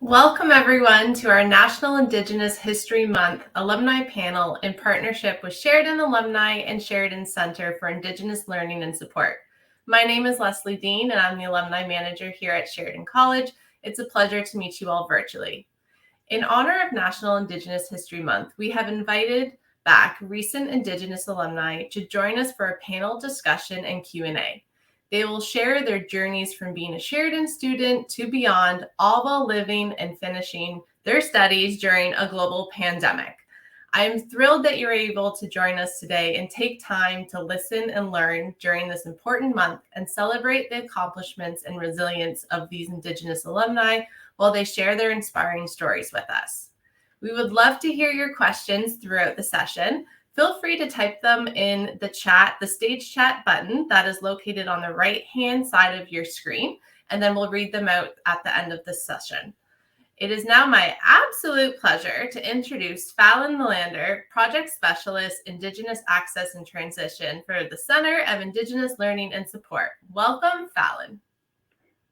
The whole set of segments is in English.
Welcome everyone to our National Indigenous History Month Alumni Panel in partnership with Sheridan Alumni and Sheridan Center for Indigenous Learning and Support. My name is Leslie Dean and I'm the Alumni Manager here at Sheridan College. It's a pleasure to meet you all virtually. In honor of National Indigenous History Month, we have invited back recent Indigenous alumni to join us for a panel discussion and Q&A. They will share their journeys from being a Sheridan student to beyond, all while living and finishing their studies during a global pandemic. I am thrilled that you're able to join us today and take time to listen and learn during this important month and celebrate the accomplishments and resilience of these Indigenous alumni while they share their inspiring stories with us. We would love to hear your questions throughout the session. Feel free to type them in the chat, the stage chat button that is located on the right-hand side of your screen, and then we'll read them out at the end of the session. It is now my absolute pleasure to introduce Fallon Melander, Project Specialist, Indigenous Access and Transition for the Center of Indigenous Learning and Support. Welcome, Fallon.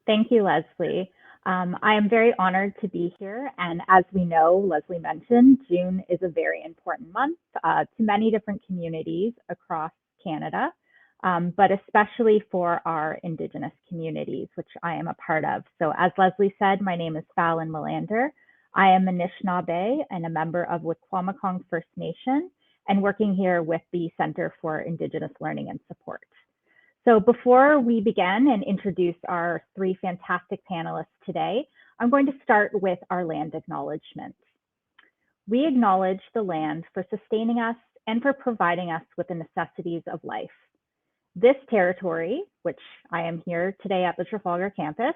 Thank you, Leslie. I am very honored to be here. And as we know, Leslie mentioned, June is a very important month to many different communities across Canada, but especially for our Indigenous communities, which I am a part of. So as Leslie said, my name is Fallon Melander. I am Anishinaabe and a member of Wikwamacong First Nation and working here with the Center for Indigenous Learning and Support. So before we begin and introduce our three fantastic panelists today, I'm going to start with our land acknowledgement. We acknowledge the land for sustaining us and for providing us with the necessities of life. This territory, which I am here today at the Trafalgar campus,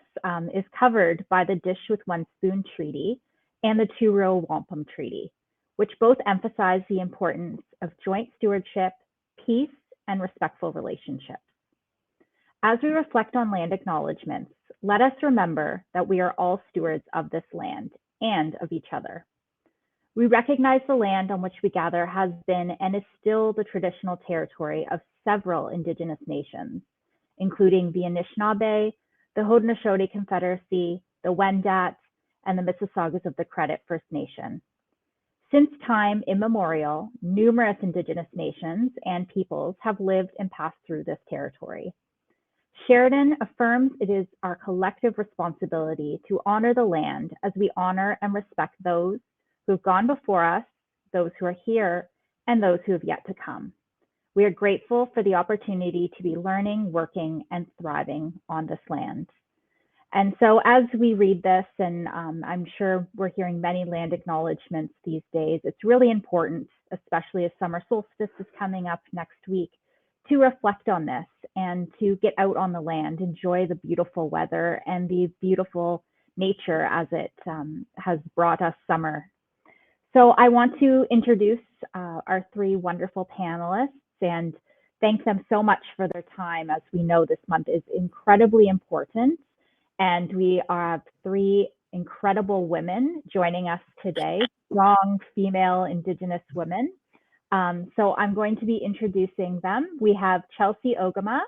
is covered by the Dish with One Spoon Treaty and the Two Row Wampum Treaty, which both emphasize the importance of joint stewardship, peace, and respectful relationships. As we reflect on land acknowledgements, let us remember that we are all stewards of this land and of each other. We recognize the land on which we gather has been and is still the traditional territory of several Indigenous nations, including the Anishinaabe, the Haudenosaunee Confederacy, the Wendat, and the Mississaugas of the Credit First Nation. Since time immemorial, numerous Indigenous nations and peoples have lived and passed through this territory. Sheridan affirms it is our collective responsibility to honor the land as we honor and respect those who have gone before us, those who are here, and those who have yet to come. We are grateful for the opportunity to be learning, working, and thriving on this land. And so as we read this, and I'm sure we're hearing many land acknowledgements these days, it's really important, especially as summer solstice is coming up next week, to reflect on this and to get out on the land, enjoy the beautiful weather and the beautiful nature as it has brought us summer. So I want to introduce our three wonderful panelists and thank them so much for their time. As we know, this month is incredibly important, and we have three incredible women joining us today, strong female Indigenous women. So I'm going to be introducing them. We have Chelsea Ogemah,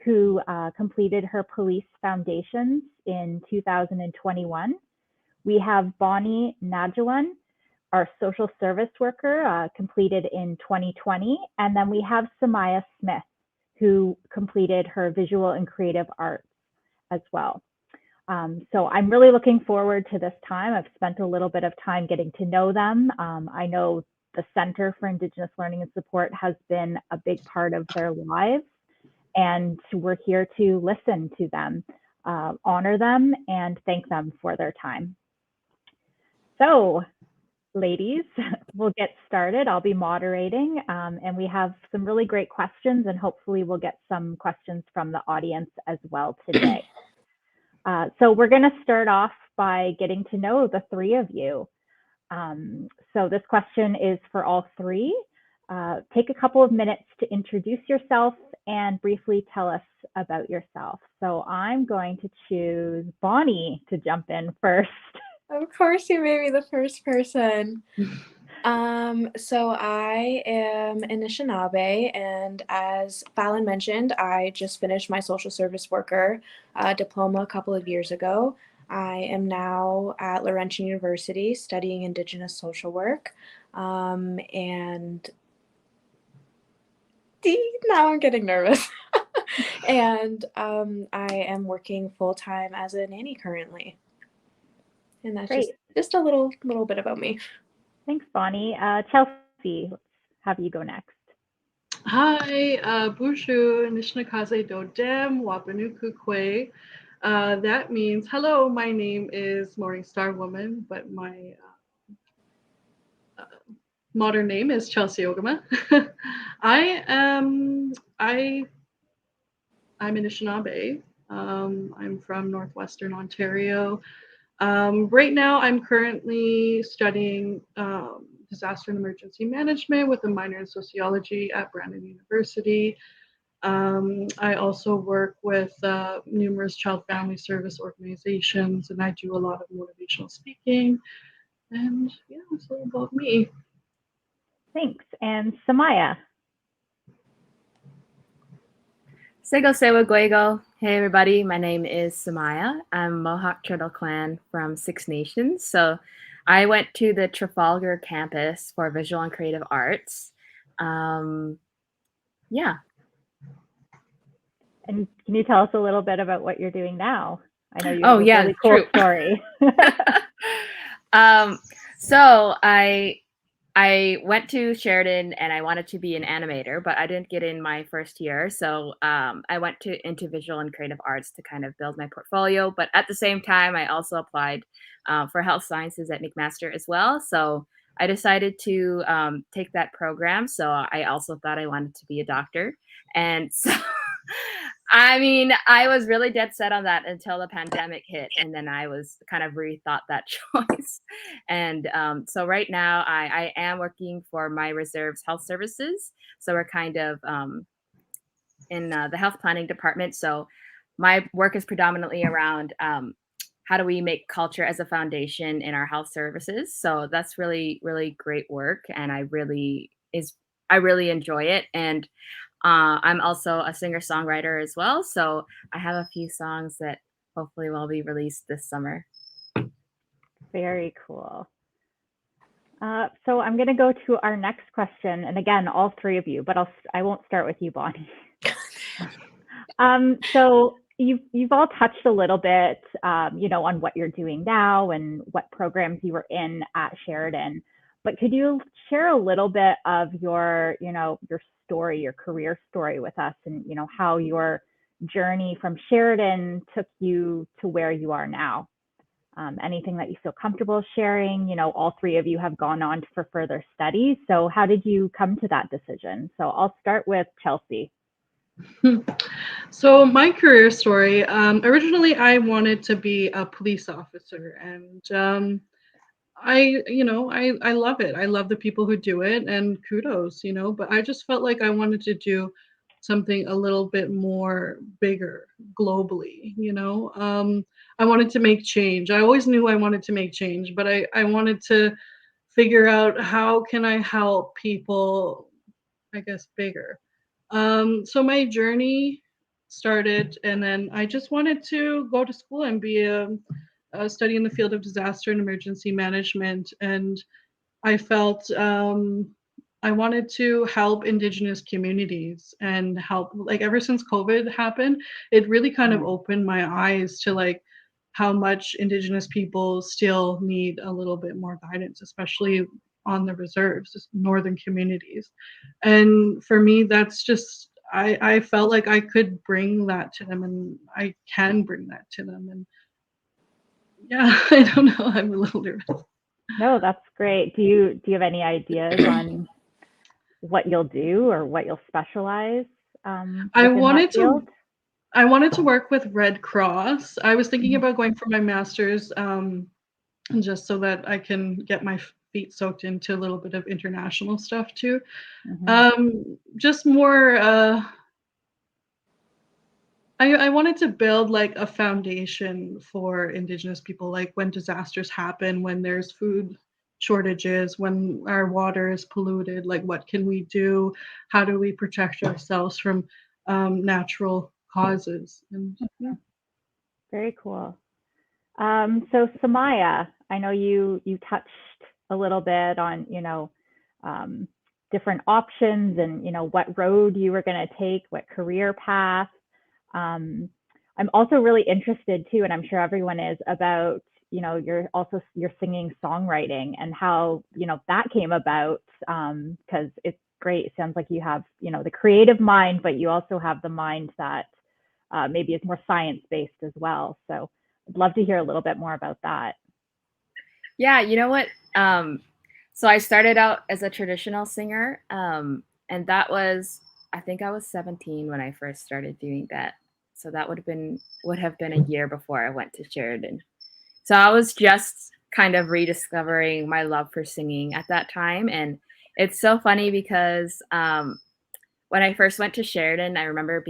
who completed her police foundations in 2021. We have Bonnie Nadjiwan, our social service worker, completed in 2020. And then we have Semiah Smith, who completed her visual and creative arts as well. So I'm really looking forward to this time. I've spent a little bit of time getting to know them. I know the Center for Indigenous Learning and Support has been a big part of their lives, and we're here to listen to them, honor them, and thank them for their time. So, ladies, we'll get started. I'll be moderating, and we have some really great questions, and hopefully we'll get some questions from the audience as well today. So we're going to start off by getting to know the three of you. So this question is for all three. Take a couple of minutes to introduce yourself and briefly tell us about yourself. So I'm going to choose Bonnie to jump in first. Of course, you made me the first person. So I am Anishinaabe, and as Fallon mentioned, I just finished my social service worker diploma a couple of years ago. I am now at Laurentian University studying Indigenous social work. And now I'm getting nervous. And I am working full-time as a nanny currently. And that's Great. just a little bit about me. Thanks, Bonnie. Chelsea, let's have you go next. Hi, Bushu, Nishnakaze Dodem, Wapanukukwe. That means, hello, my name is Morning Star Woman, but my modern name is Chelsea Ogemah. I'm Anishinaabe. I'm from Northwestern Ontario. Right now, I'm currently studying disaster and emergency management with a minor in sociology at Brandon University. I also work with numerous child family service organizations, and I do a lot of motivational speaking. And yeah, that's all about me. Thanks. And Semiah. Sego Sewa Guego. Hey everybody, my name is Semiah. I'm Mohawk Turtle Clan from Six Nations. So I went to the Trafalgar campus for visual and creative arts. Yeah. And can you tell us a little bit about what you're doing now? I know you have a really cool story. So I went to Sheridan and I wanted to be an animator, but I didn't get in my first year. So I went into visual and creative arts to kind of build my portfolio. But at the same time, I also applied for health sciences at McMaster as well. So I decided to take that program. So I also thought I wanted to be a doctor. And so, I mean, I was really dead set on that until the pandemic hit. And then I was kind of rethought that choice. And so right now I am working for my reserves health services. So we're kind of in the health planning department. So my work is predominantly around how do we make culture as a foundation in our health services. So that's really, really great work. And I really enjoy it. And I'm also a singer-songwriter as well. So I have a few songs that hopefully will be released this summer. Very cool. So I'm going to go to our next question. And again, all three of you, but I won't start with you, Bonnie. So you've all touched a little bit, on what you're doing now and what programs you were in at Sheridan. But could you share a little bit of your story, your career story with us, and how your journey from Sheridan took you to where you are now? Anything that you feel comfortable sharing? All three of you have gone on for further studies. So how did you come to that decision? So I'll start with Chelsea. So my career story, originally I wanted to be a police officer, and I love it. I love the people who do it, and kudos, but I just felt like I wanted to do something a little bit more bigger globally, I wanted to make change. I always knew I wanted to make change, but I wanted to figure out how can I help people, I guess, bigger. So my journey started, and then I just wanted to go to school and be study in the field of disaster and emergency management. And I felt I wanted to help Indigenous communities and help, like, ever since COVID happened, it really kind of opened my eyes to like how much Indigenous people still need a little bit more guidance, especially on the reserves, northern communities. And for me, that's just, I felt like I could bring that to them, and I can bring that to them. And yeah, I don't know, I'm a little nervous. No, that's great. Do you have any ideas on what you'll do or what you'll specialize I wanted to work with Red Cross. I was thinking about going for my master's, just so that I can get my feet soaked into a little bit of international stuff too. Just more, I wanted to build like a foundation for Indigenous people, like when disasters happen, when there's food shortages, when our water is polluted, like what can we do? How do we protect ourselves from natural causes? And yeah. Very cool. So Semiah, I know you touched a little bit on, different options and, what road you were going to take, what career path. I'm also really interested too, and I'm sure everyone is, about, your singing songwriting and how, that came about, because it's great. It sounds like you have, the creative mind, but you also have the mind that maybe is more science-based as well. So I'd love to hear a little bit more about that. Yeah, you know what? So I started out as a traditional singer, and that was, I think I was 17 when I first started doing that. So that would have been a year before I went to Sheridan. So I was just kind of rediscovering my love for singing at that time, and it's so funny because when I first went to Sheridan, I remember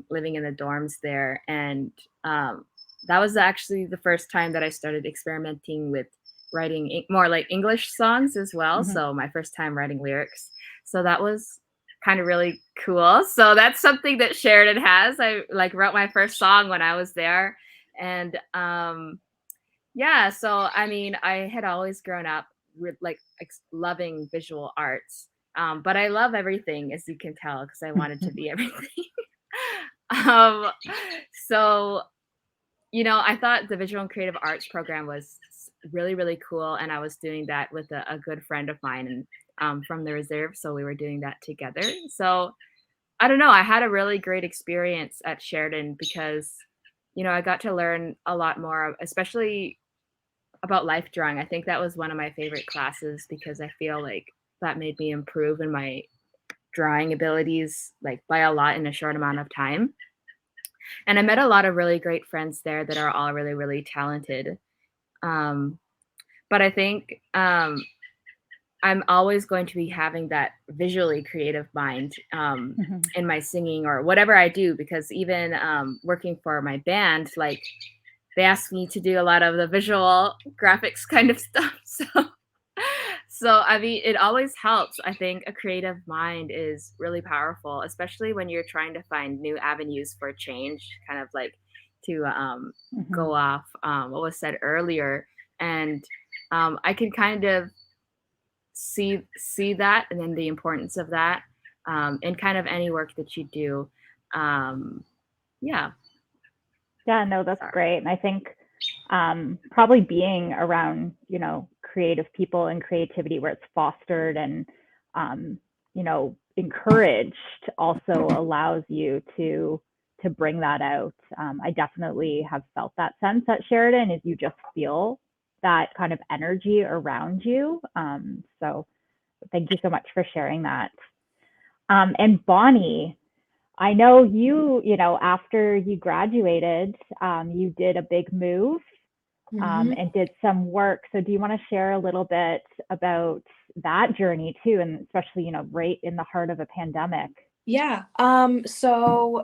living in the dorms there, and that was actually the first time that I started experimenting with writing more like English songs as well. Mm-hmm. So my first time writing lyrics. So that was kind of really cool. So that's something that Sheridan has. I like wrote my first song when I was there, and yeah. So I mean, I had always grown up with like loving visual arts. But I love everything, as you can tell, because I wanted to be everything. um, so, I thought the visual and creative arts program was really, really cool. And I was doing that with a good friend of mine and from the reserve. So we were doing that together. So I don't know. I had a really great experience at Sheridan because, I got to learn a lot more, especially about life drawing. I think that was one of my favorite classes because I feel like that made me improve in my drawing abilities like by a lot in a short amount of time. And I met a lot of really great friends there that are all really, really talented. Um, but I think I'm always going to be having that visually creative mind Mm-hmm. in my singing or whatever I do, because even working for my band, like they ask me to do a lot of the visual graphics kind of stuff. So I mean, it always helps. I think a creative mind is really powerful, especially when you're trying to find new avenues for change, kind of like to Mm-hmm. go off what was said earlier. And I can kind of see that, and then the importance of that in kind of any work that you do. Yeah. Yeah, no, that's Sorry. great. And I think probably being around, creative people and creativity where it's fostered and, encouraged also allows you to bring that out. I definitely have felt that sense at Sheridan, is you just feel that kind of energy around you. So thank you so much for sharing that. And Bonnie, I know after you graduated, you did a big move Mhm. and did some work. So do you want to share a little bit about that journey too, and especially, right in the heart of a pandemic? Yeah. So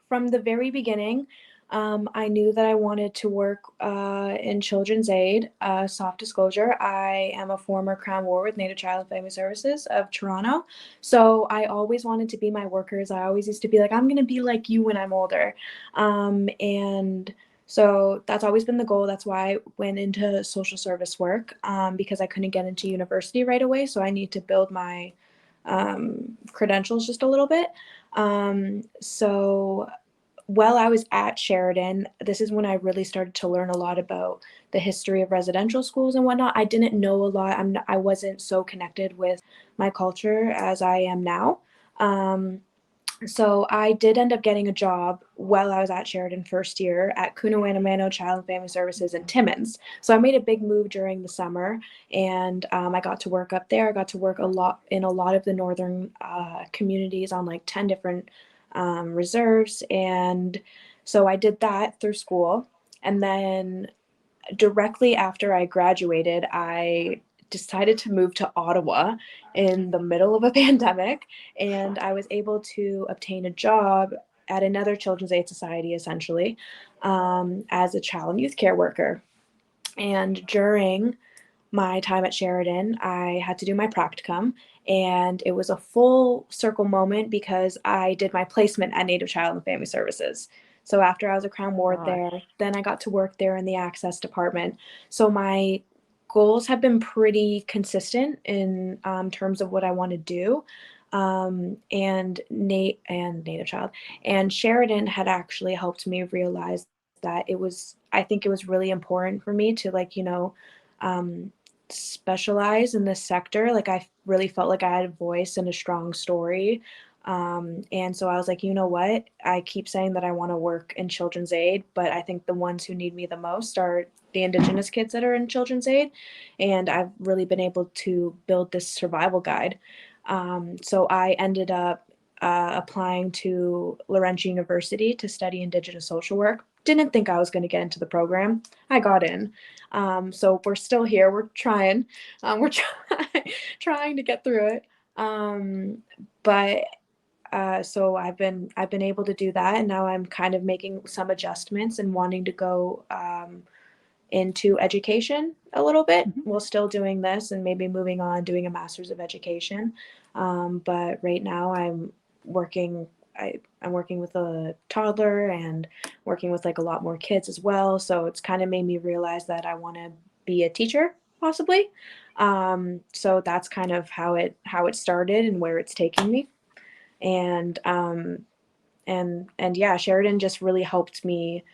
from the very beginning, I knew that I wanted to work in children's aid. Soft disclosure, I am a former Crown Ward with Native Child and Family Services of Toronto. So I always wanted to be my workers. I always used to be like, I'm going to be like you when I'm older. And so that's always been the goal. That's why I went into social service work, because I couldn't get into university right away. So I need to build my credentials just a little bit. So while I was at Sheridan, this is when I really started to learn a lot about the history of residential schools and whatnot. I didn't know a lot. I wasn't so connected with my culture as I am now. So I did end up getting a job while I was at Sheridan first year at Kunawanamano Child and Family Services in Timmins. So I made a big move during the summer, and I got to work up there. I got to work a lot in a lot of the northern communities on like 10 different reserves. And so I did that through school. And then directly after I graduated, I decided to move to Ottawa in the middle of a pandemic, and I was able to obtain a job at another children's aid society, essentially, as a child and youth care worker. And during my time at Sheridan, I had to do my practicum, and it was a full circle moment because I did my placement at Native Child and Family Services. So after I was a Crown Ward Gosh. there, then I got to work there in the Access Department. So my goals have been pretty consistent in terms of what I want to do. And Native Child and Sheridan had actually helped me realize that I think it was really important for me to specialize in this sector. Like I really felt like I had a voice and a strong story. And so I was like, you know what? I keep saying that I want to work in children's aid, but I think the ones who need me the most are the Indigenous kids that are in children's aid. And I've really been able to build this survival guide. So I ended up applying to Laurentian University to study Indigenous social work. Didn't think I was going to get into the program. I got in. So we're still here. We're trying. Trying to get through it. So I've been able to do that, and now I'm kind of making some adjustments and wanting to go into education a little bit while still doing this, and maybe moving on doing a master's of education. But right now I'm working with a toddler and working with like a lot more kids as well. So it's kind of made me realize that I want to be a teacher possibly. So that's kind of how it started and where it's taking me. And yeah, Sheridan just really helped me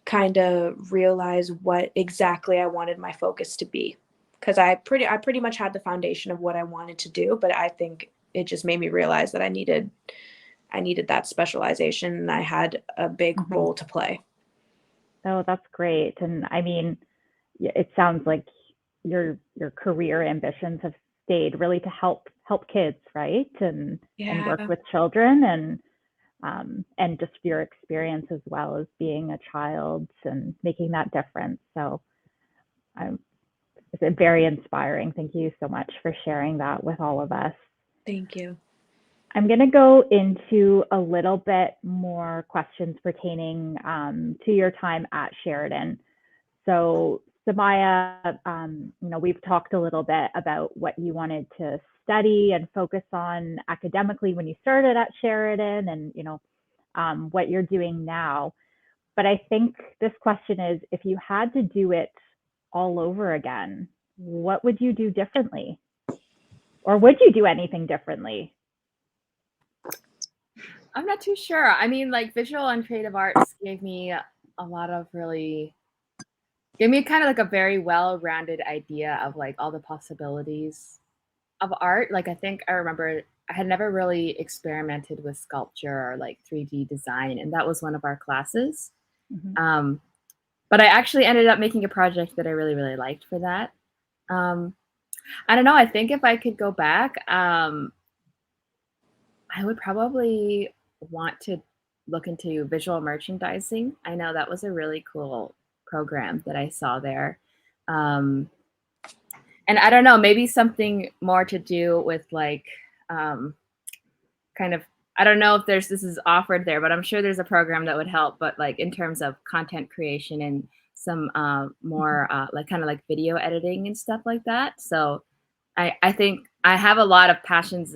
kind of realize what exactly I wanted my focus to be, because I pretty much had the foundation of what I wanted to do, but I think it just made me realize that I needed that specialization, and I had a big role to play. Oh, that's great. And I mean, it sounds like your career ambitions have stayed really to help kids, right? And work with children, and just your experience as well as being a child and making that difference. So it's very inspiring. Thank you so much for sharing that with all of us. Thank you. I'm going to go into a little bit more questions pertaining to your time at Sheridan. So Semiah, we've talked a little bit about what you wanted to study and focus on academically when you started at Sheridan, and what you're doing now. But I think this question is, if you had to do it all over again, what would you do differently? Or would you do anything differently? I'm not too sure. I mean, like visual and creative arts gave me kind of like a very well-rounded idea of like all the possibilities of art. Like I think I remember I had never really experimented with sculpture or like 3D design, and that was one of our classes. But I actually ended up making a project that I really, really liked for that. I don't know. I think if I could go back, I would probably want to look into visual merchandising. I know that was a really cool program that I saw there. And I don't know, maybe something more to do with like kind of, I don't know if this is offered there, but I'm sure there's a program that would help, but like in terms of content creation and some more like kind of like video editing and stuff like that. So I think I have a lot of passions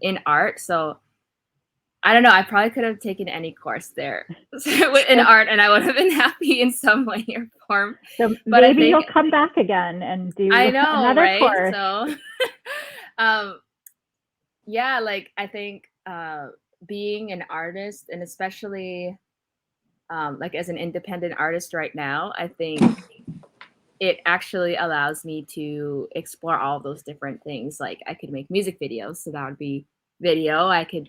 in art. So I don't know, I probably could have taken any course there in art, and I would have been happy in some way or form. So but maybe you'll come back again and do another right? course. So yeah, like I think being an artist, and especially like as an independent artist right now, I think it actually allows me to explore all those different things. Like I could make music videos, so that would be video. I could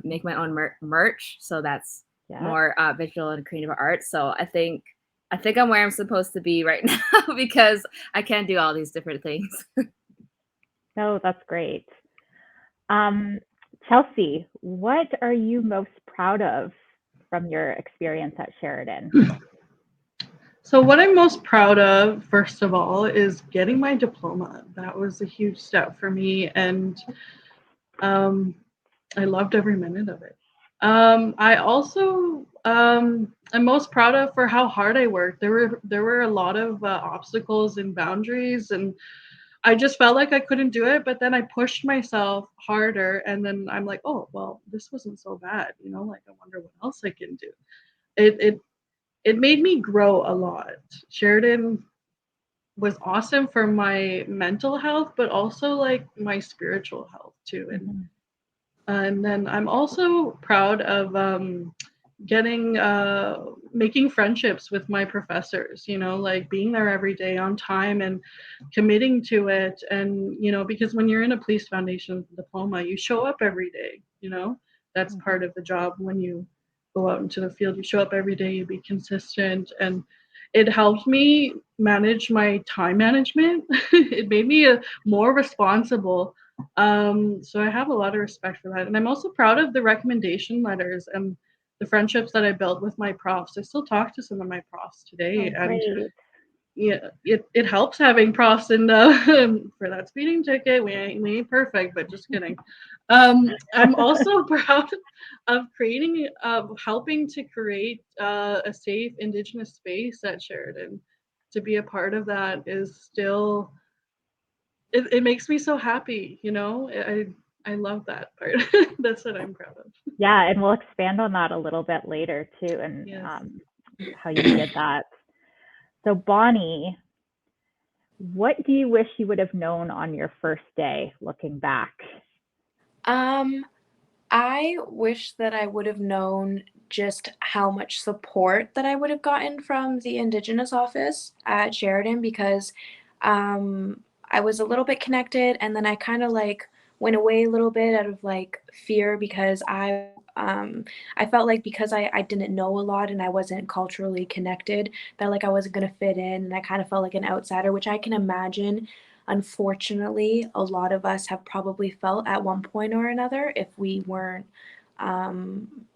make my own merch, so that's more visual and creative art. So I think I'm where I'm supposed to be right now because I can do all these different things. Oh, that's great. Chelsea, what are you most proud of from your experience at Sheridan? So what I'm most proud of, first of all, is getting my diploma. That was a huge step for me, and I loved every minute of it. I also I'm most proud of for how hard I worked. There were a lot of obstacles and boundaries, and I just felt like I couldn't do it, but then I pushed myself harder, and then I'm like, oh well, this wasn't so bad, like I wonder what else I can do. It made me grow a lot. Sheridan was awesome for my mental health, but also like my spiritual health too. And then I'm also proud of getting making friendships with my professors, like being there every day on time and committing to it. And because when you're in a police foundation diploma, you show up every day. That's part of the job. When you go out into the field, you show up every day, you be consistent, and it helped me manage my time management. It made me more responsible. So I have a lot of respect for that. And I'm also proud of the recommendation letters and the friendships that I built with my profs. I still talk to some of my profs today. Oh, And great. yeah, it helps having profs and for that speeding ticket. We ain't perfect, but just kidding. I'm also proud of helping to create a safe Indigenous space at Sheridan. To be a part of that is still, it makes me so happy. I love that part. That's what I'm proud of. Yeah, and we'll expand on that a little bit later too, and Yes. how you did that. So Bonnie, what do you wish you would have known on your first day, looking back? I wish that I would have known just how much support that I would have gotten from the Indigenous office at Sheridan, because I was a little bit connected, and then I kind of like went away a little bit out of like fear, because I felt like because I didn't know a lot and I wasn't culturally connected, that like I wasn't gonna fit in, and I kind of felt like an outsider, which I can imagine. Unfortunately, a lot of us have probably felt at one point or another if we weren't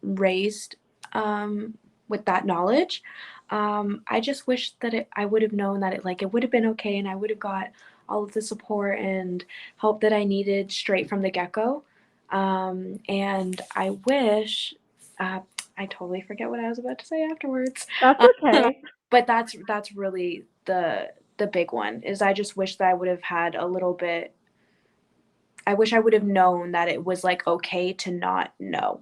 raised with that knowledge. I just wish that I would have known that it would have been okay, and I would have got all of the support and help that I needed straight from the get-go. And I wish, I totally forget what I was about to say afterwards. That's okay. But that's really the big one, is I just wish that I would have had a little bit. I wish I would have known that it was like okay to not know,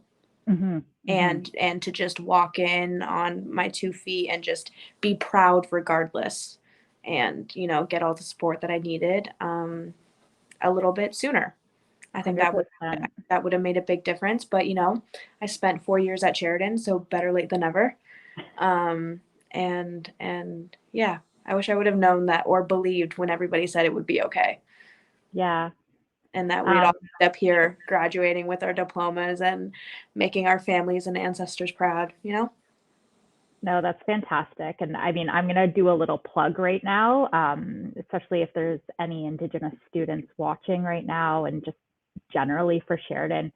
Mm-hmm. and to just walk in on my 2 feet and just be proud regardless, and get all the support that I needed a little bit sooner. I think 100%. that would have made a big difference. But I spent 4 years at Sheridan, so better late than never. And yeah, I wish I would have known that, or believed when everybody said it would be okay, Yeah. and that we'd all end up here graduating with our diplomas and making our families and ancestors proud. No, that's fantastic. And I mean, I'm going to do a little plug right now, especially if there's any Indigenous students watching right now, and just generally for Sheridan.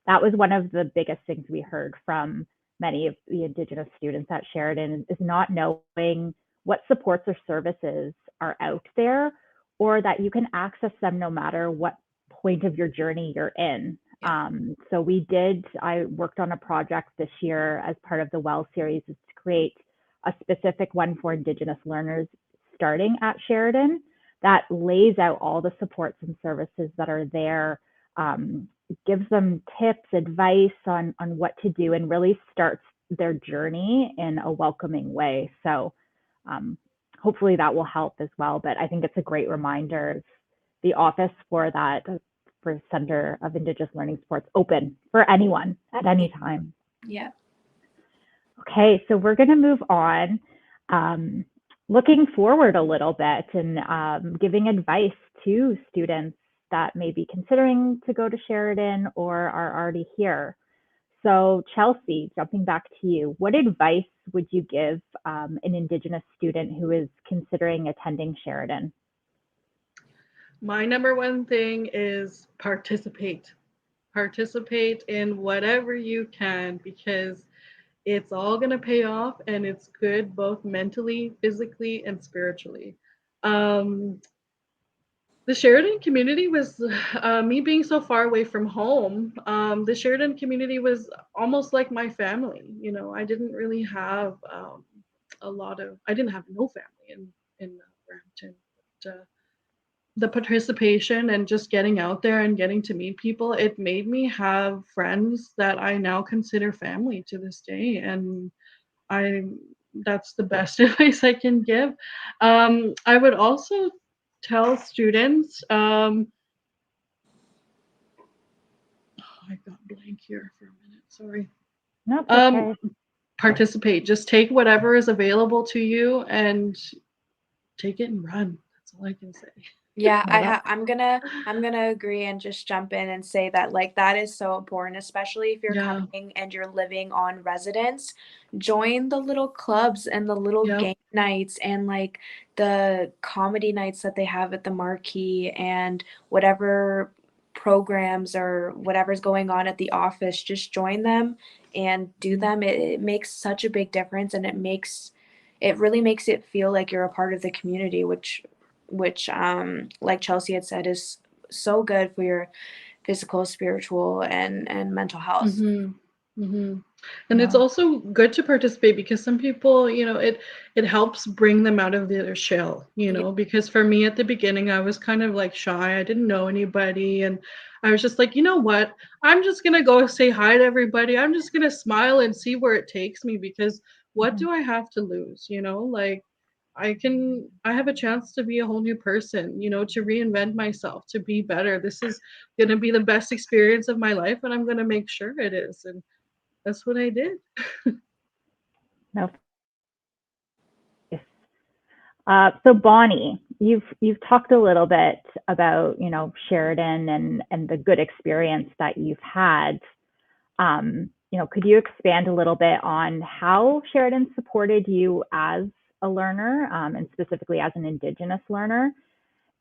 That was one of the biggest things we heard from many of the Indigenous students at Sheridan, is not knowing what supports or services are out there, or that you can access them no matter what point of your journey you're in. So I worked on a project this year as part of the WELL series, is to create a specific one for Indigenous learners starting at Sheridan that lays out all the supports and services that are there, gives them tips, advice on what to do, and really starts their journey in a welcoming way. So hopefully that will help as well. But I think it's a great reminder. The office for that, for Center of Indigenous Learning Supports, open for anyone at any time. Yeah. Okay, so we're going to move on, looking forward a little bit, and giving advice to students that may be considering to go to Sheridan or are already here. So Chelsea, jumping back to you, what advice would you give an Indigenous student who is considering attending Sheridan? My number one thing is participate. Participate in whatever you can, because it's all going to pay off, and it's good both mentally, physically, and spiritually. The Sheridan community was, me being so far away from home, the Sheridan community was almost like my family. I didn't really have I didn't have no family in Brampton. But, the participation and just getting out there and getting to meet people, it made me have friends that I now consider family to this day. And I that's the best advice I can give. I would also tell students, I got blank here for a minute, sorry. No, it's Um, okay. Participate. Just take whatever is available to you and take it and run. That's all I can say. Yeah, No, that, I'm gonna agree and just jump in and say that like that is so important, especially if you're Yeah. coming and you're living on residence. Join the little clubs and the little Yep. game nights and like the comedy nights that they have at the Marquee and whatever programs or whatever's going on at the office. Just join them and do them. It makes such a big difference, and it really makes it feel like you're a part of the community, which like Chelsea had said is so good for your physical, spiritual, and mental health. Mhm. Mhm. And it's no. also good to participate because some people, it helps bring them out of their shell, Yeah. because for me at the beginning I was kind of like shy. I didn't know anybody, and I was just like, "You know what? I'm just going to go say hi to everybody. I'm just going to smile and see where it takes me because what Mhm. do I have to lose, Like I have a chance to be a whole new person, to reinvent myself, to be better. This is going to be the best experience of my life and I'm going to make sure it is." And that's what I did. No. So Bonnie, you've talked a little bit about Sheridan and the good experience that you've had. Could you expand a little bit on how Sheridan supported you as a learner, and specifically as an Indigenous learner?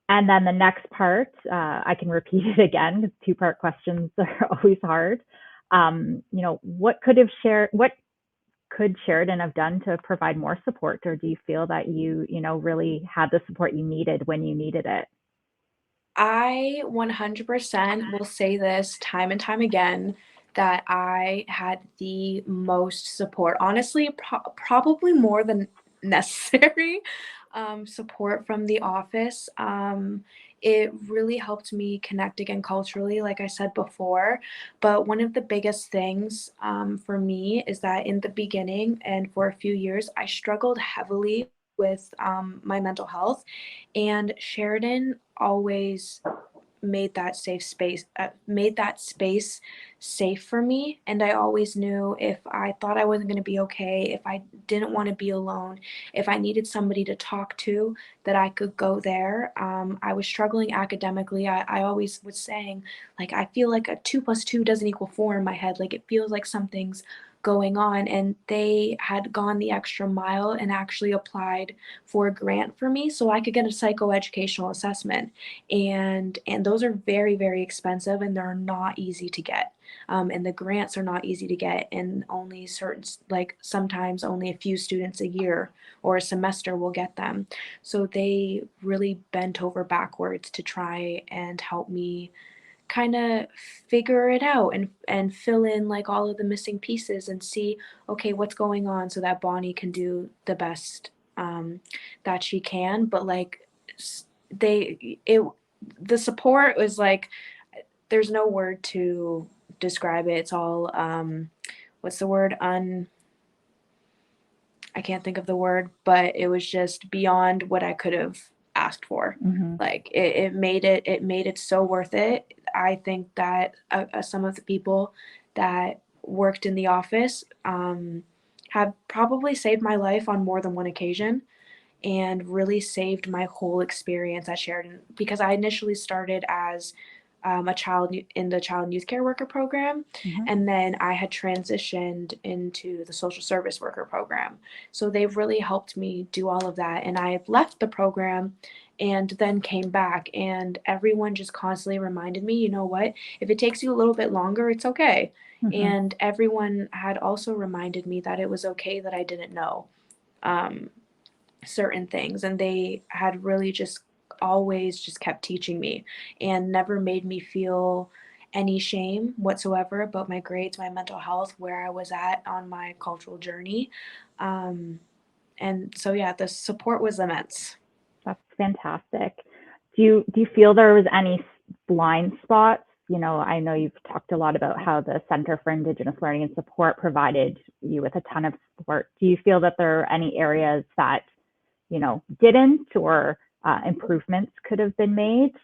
And then the next part, I can repeat it again because two-part questions are always hard. What could Sheridan have done to provide more support, or do you feel that you really had the support you needed when you needed it? I 100% will say this time and time again that I had the most support. Honestly, probably more than necessary support from the office. It really helped me connect again culturally, like I said before. But one of the biggest things for me is that in the beginning and for a few years, I struggled heavily with my mental health. And Sheridan always made that space safe for me. And I always knew if I thought I wasn't going to be okay, if I didn't want to be alone, if I needed somebody to talk to, that I could go there. I was struggling academically. I always was saying, like, I feel like a 2 plus 2 doesn't equal 4 in my head. Like, it feels like something's going on. And they had gone the extra mile and actually applied for a grant for me so I could get a psychoeducational assessment. And those are very, very expensive, and they're not easy to get. And the grants are not easy to get, and only certain, like sometimes only a few students a year or a semester will get them. So they really bent over backwards to try and help me kind of figure it out and fill in like all of the missing pieces and see, okay, what's going on, so that Bonnie can do the best that she can. But like they it the support was like, there's no word to describe it. It's all what's the word? I can't think of the word, but it was just beyond what I could have asked for. Mm-hmm. Like it made it so worth it. I think that some of the people that worked in the office have probably saved my life on more than one occasion, and really saved my whole experience at Sheridan, because I initially started as a child in the child and youth care worker program, Mm-hmm. and then I had transitioned into the social service worker program. So they've really helped me do all of that, and I left the program and then came back, and everyone just constantly reminded me, you know what, if it takes you a little bit longer, it's okay. Mm-hmm. And everyone had also reminded me that it was okay that I didn't know um, certain things, and they had really just always just kept teaching me and never made me feel any shame whatsoever about my grades, my mental health, where I was at on my cultural journey. And so yeah, the support was immense. That's fantastic. Do you feel there was any blind spots? You know, I know you've talked a lot about how the Center for Indigenous Learning and Support provided you with a ton of support. Do you feel that there are any areas that, you know, didn't, or improvements could have been made?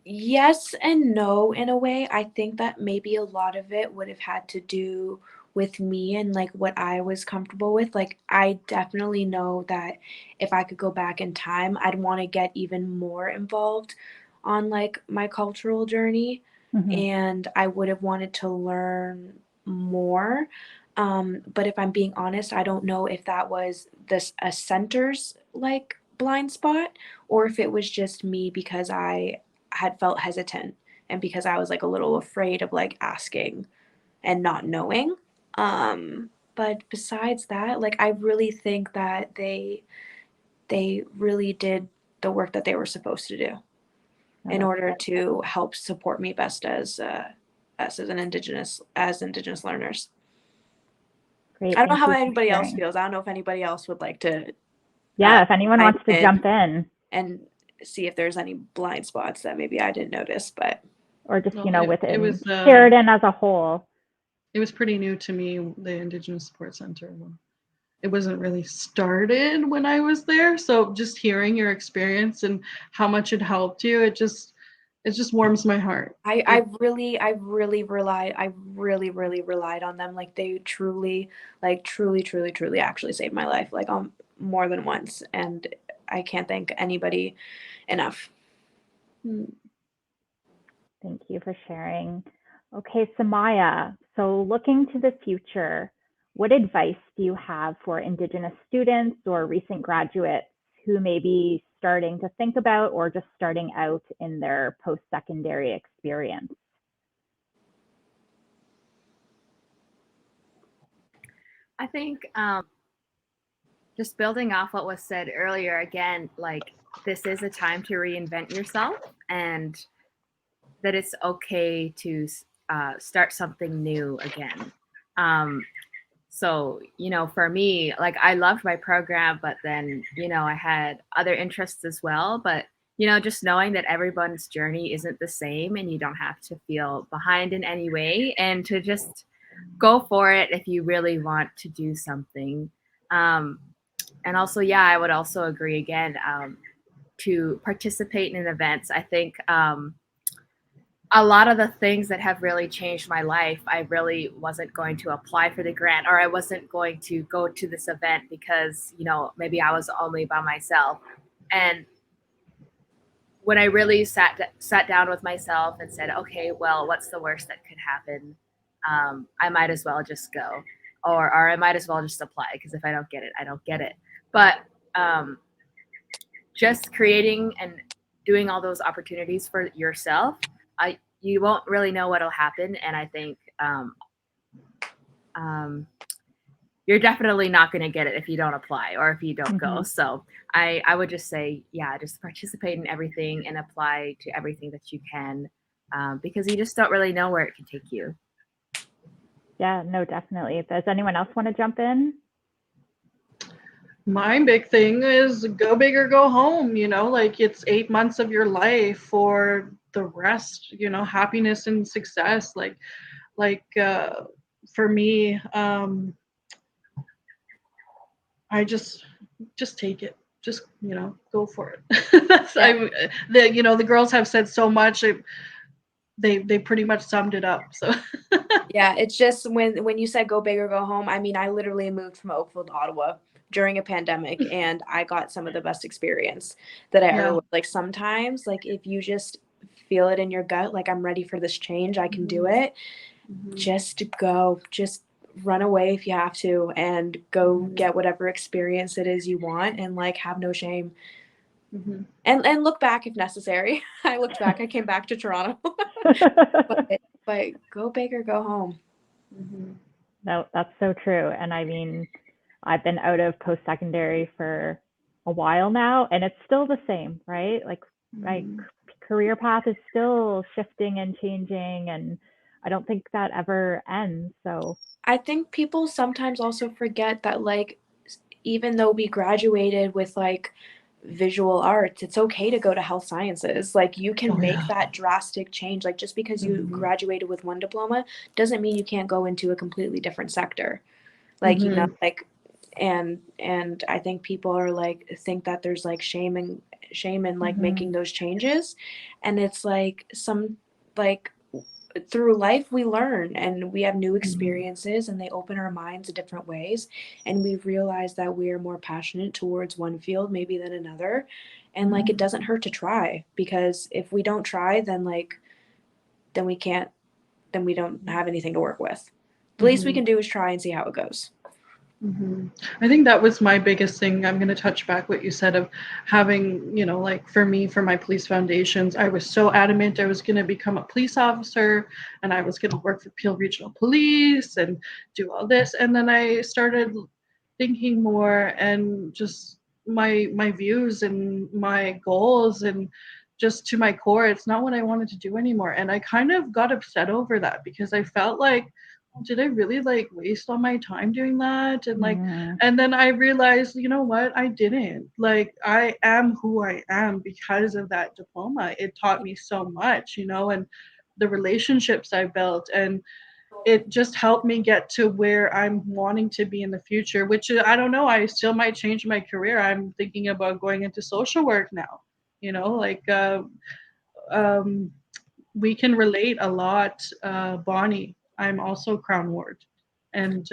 Yes and no in a way. I think that maybe a lot of it would have had to do with me and like what I was comfortable with. Like, I definitely know that if I could go back in time, I'd want to get even more involved on like my cultural journey, Mm-hmm. and I would have wanted to learn more. But if I'm being honest, I don't know if that was this a center's like blind spot, or if it was just me because I had felt hesitant and because I was like a little afraid of like asking and not knowing. But besides that, like, I really think that they really did the work that they were supposed to do in order to help support me best as us as indigenous learners. Great. I don't know Thank how you for anybody else sharing. feels. I don't know if anybody else would like to Yeah, if anyone pipe wants to jump in, and see if there's any blind spots that maybe I didn't notice, but or just, you Well, know, it within was Sheridan as a whole. it was pretty new to me, the Indigenous Support Center. It wasn't really started when I was there, so just hearing your experience and how much it helped you, it just warms my heart. I really relied on them. Like, they truly, truly actually saved my life, like, more than once, and I can't thank anybody enough. Thank you for sharing. Okay, Semiah, so looking to the future, what advice do you have for Indigenous students or recent graduates who may be starting to think about or just starting out in their post-secondary experience? I think just building off what was said earlier, again, like, this is a time to reinvent yourself, and that it's okay to start something new again. So, you know, for me, like, I loved my program, but then, you know, I had other interests as well. But, you know, just knowing that everyone's journey isn't the same and you don't have to feel behind in any way, and to just go for it if you really want to do something. And also, yeah, I would also agree again, to participate in events. I think a lot of the things that have really changed my life, I really wasn't going to apply for the grant, or I wasn't going to go to this event because, you know, maybe I was only by myself. And when I really sat down with myself and said, okay, well, what's the worst that could happen? I might as well just go, or I might as well just apply, because if I don't get it, I don't get it. But just creating and doing all those opportunities for yourself, you won't really know what'll happen. And I think you're definitely not going to get it if you don't apply or if you don't go. So I would just say, yeah, just participate in everything and apply to everything that you can, because you just don't really know where it can take you. Yeah, no, definitely. Does anyone else want to jump in? My big thing is go big or go home, you know, like, it's 8 months of your life for the rest, you know, happiness and success. For me, I just take it. Just, you know, go for it. You know, the girls have said so much. They pretty much summed it up. So Yeah, it's just when you said go big or go home, I mean, I literally moved from Oakville to Ottawa during a pandemic, and I got some of the best experience that I ever would. Like, sometimes, like, if you just feel it in your gut, like, I'm ready for this change, I can do it. Just go, just run away if you have to, and go get whatever experience it is you want, and like, have no shame. And look back if necessary. I looked back. I came back to Toronto. but go big or go home. No, that's so true. And I mean, I've been out of post-secondary for a while now, and it's still the same, right? Like, my career path is still shifting and changing, and I don't think that ever ends. So I think people sometimes also forget that, like, even though we graduated with like visual arts, it's okay to go to health sciences. Like you can make that drastic change. Like just because you graduated with one diploma doesn't mean you can't go into a completely different sector. Like, you know, like, and I think people are like, think that there's like shame in like making those changes. And it's like like through life we learn and we have new experiences and they open our minds in different ways, and we realize that we are more passionate towards one field maybe than another. And like it doesn't hurt to try, because if we don't try, then like then we can't, then we don't have anything to work with. The least we can do is try and see how it goes. I think that was my biggest thing. I'm going to touch back what you said of having, you know, like for me, for my police foundations, I was so adamant I was going to become a police officer and I was going to work for Peel Regional Police and do all this. And then I started thinking more, and just my views and my goals and just to my core, it's not what I wanted to do anymore. And I kind of got upset over that because I felt like, did I really like waste all my time doing that? And like, and then I realized, you know what, I didn't. Like, I am who I am because of that diploma. It taught me so much, you know, and the relationships I built, and it just helped me get to where I'm wanting to be in the future, which I don't know, I still might change my career. I'm thinking about going into social work now, you know, like um, we can relate a lot. Bonnie, I'm also Crown Ward. And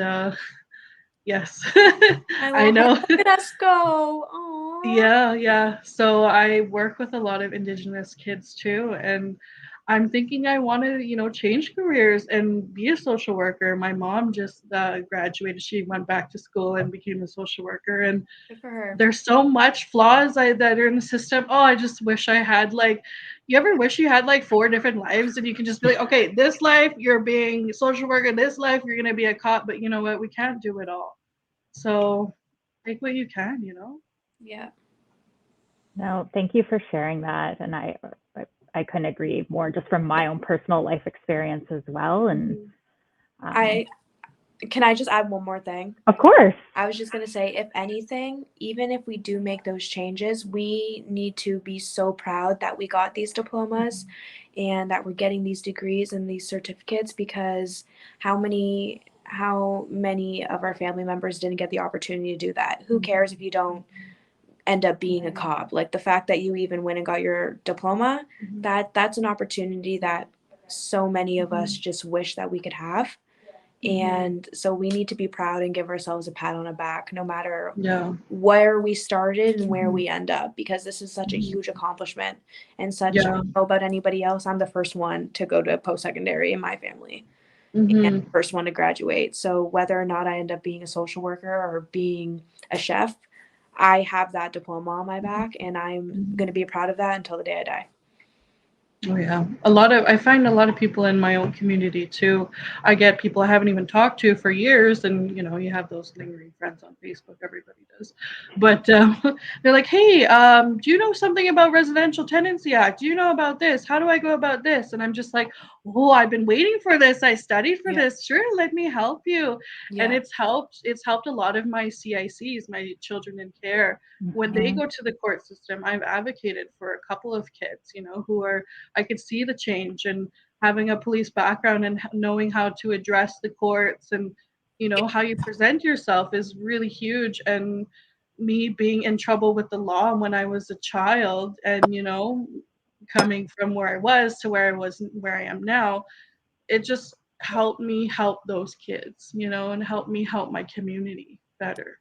yes, I know. Look at us go. Aww. Yeah. So I work with a lot of Indigenous kids too. And I'm thinking I want to, you know, change careers and be a social worker. My mom just graduated. She went back to school and became a social worker. And Good for her. there's so much flaws that are in the system. Oh, I just wish I had like, you ever wish you had like 4 different lives and you can just be like, okay, this life you're being a social worker, this life you're going to be a cop, but you know what? We can't do it all. So take what you can, you know? Yeah. No, thank you for sharing that. And I couldn't agree more, just from my own personal life experience as well. And can I just add one more thing? Of course. I was just going to say, if anything, even if we do make those changes, we need to be so proud that we got these diplomas and that we're getting these degrees and these certificates, because how many of our family members didn't get the opportunity to do that? Who cares if you don't end up being a cop? Like the fact that you even went and got your diploma, that's an opportunity that so many of us just wish that we could have. And so we need to be proud and give ourselves a pat on the back, no matter where we started and where we end up, because this is such a huge accomplishment and such, I don't know about anybody else, I'm the first one to go to post-secondary in my family and the first one to graduate. So whether or not I end up being a social worker or being a chef, I have that diploma on my back, and I'm going to be proud of that until the day I die. Oh yeah, I find a lot of people in my own community too. I get people I haven't even talked to for years, and you know, you have those lingering friends on Facebook. Everybody does, but they're like, "Hey, do you know something about Residential Tenancy Act? Do you know about this? How do I go about this?" And I'm just like, "Oh, I've been waiting for this. I studied for this. Sure, let me help you." And it's helped. It's helped a lot of my CICs, my children in care. When they go to the court system, I've advocated for a couple of kids, you know, who are, I could see the change, and having a police background and knowing how to address the courts and, you know, how you present yourself is really huge. And me being in trouble with the law when I was a child, and, you know, coming from where I was to where I am now, it just helped me help those kids, you know, and help me help my community better.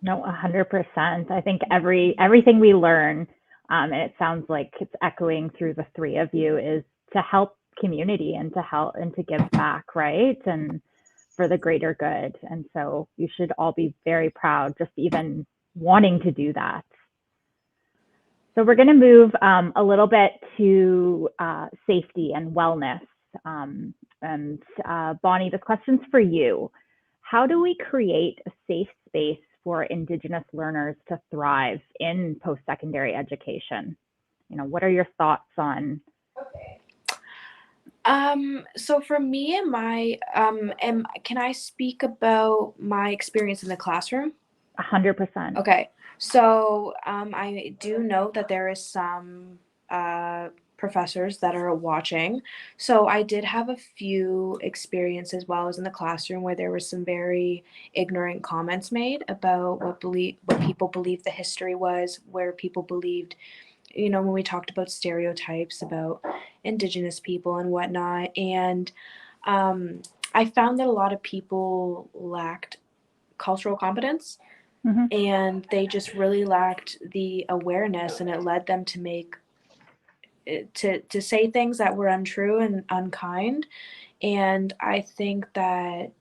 No, 100%. I think everything we learn, and it sounds like it's echoing through the three of you, is to help community and to help and to give back, right? And for the greater good. And so you should all be very proud, just even wanting to do that. So we're going to move a little bit to safety and wellness. And Bonnie, the question's for you. How do we create a safe space for Indigenous learners to thrive in post-secondary education? You know, what are your thoughts on? So for me and can I speak about my experience in the classroom? 100%. Okay. So I do know that there is some professors that are watching. So I did have a few experiences while I was in the classroom where there were some very ignorant comments made about what people believed the history was, where people believed, when we talked about stereotypes about Indigenous people and whatnot. And I found that a lot of people lacked cultural competence, Hmm. and they just really lacked the awareness, and it led them to say things that were untrue and unkind. And I think that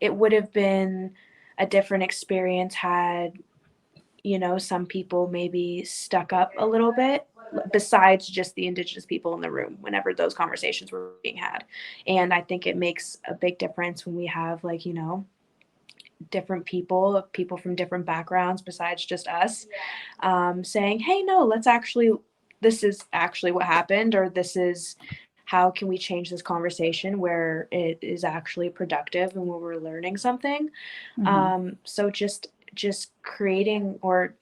it would have been a different experience had some people maybe stuck up a little bit, besides just the Indigenous people in the room whenever those conversations were being had. And I think it makes a big difference when we have different people from different backgrounds besides just us, saying, hey, no, this is actually what happened, or this is how can we change this conversation where it is actually productive and where we're learning something. So just creating or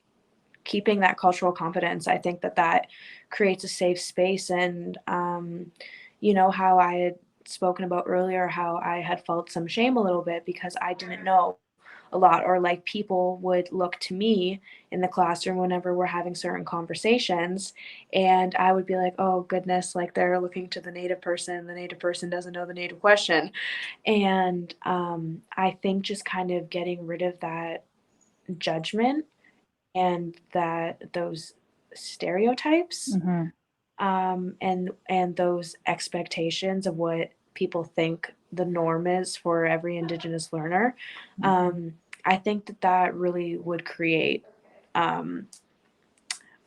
keeping that cultural competence, I think that creates a safe space. And how I had spoken about earlier, how I had felt some shame a little bit because I didn't know a lot, or like people would look to me in the classroom whenever we're having certain conversations, and I would be like, oh goodness, like they're looking to the native person doesn't know the native question. And I think just kind of getting rid of that judgment and those stereotypes, Hmm. and those expectations of what people think the norm is for every Indigenous learner. I think that really would create um,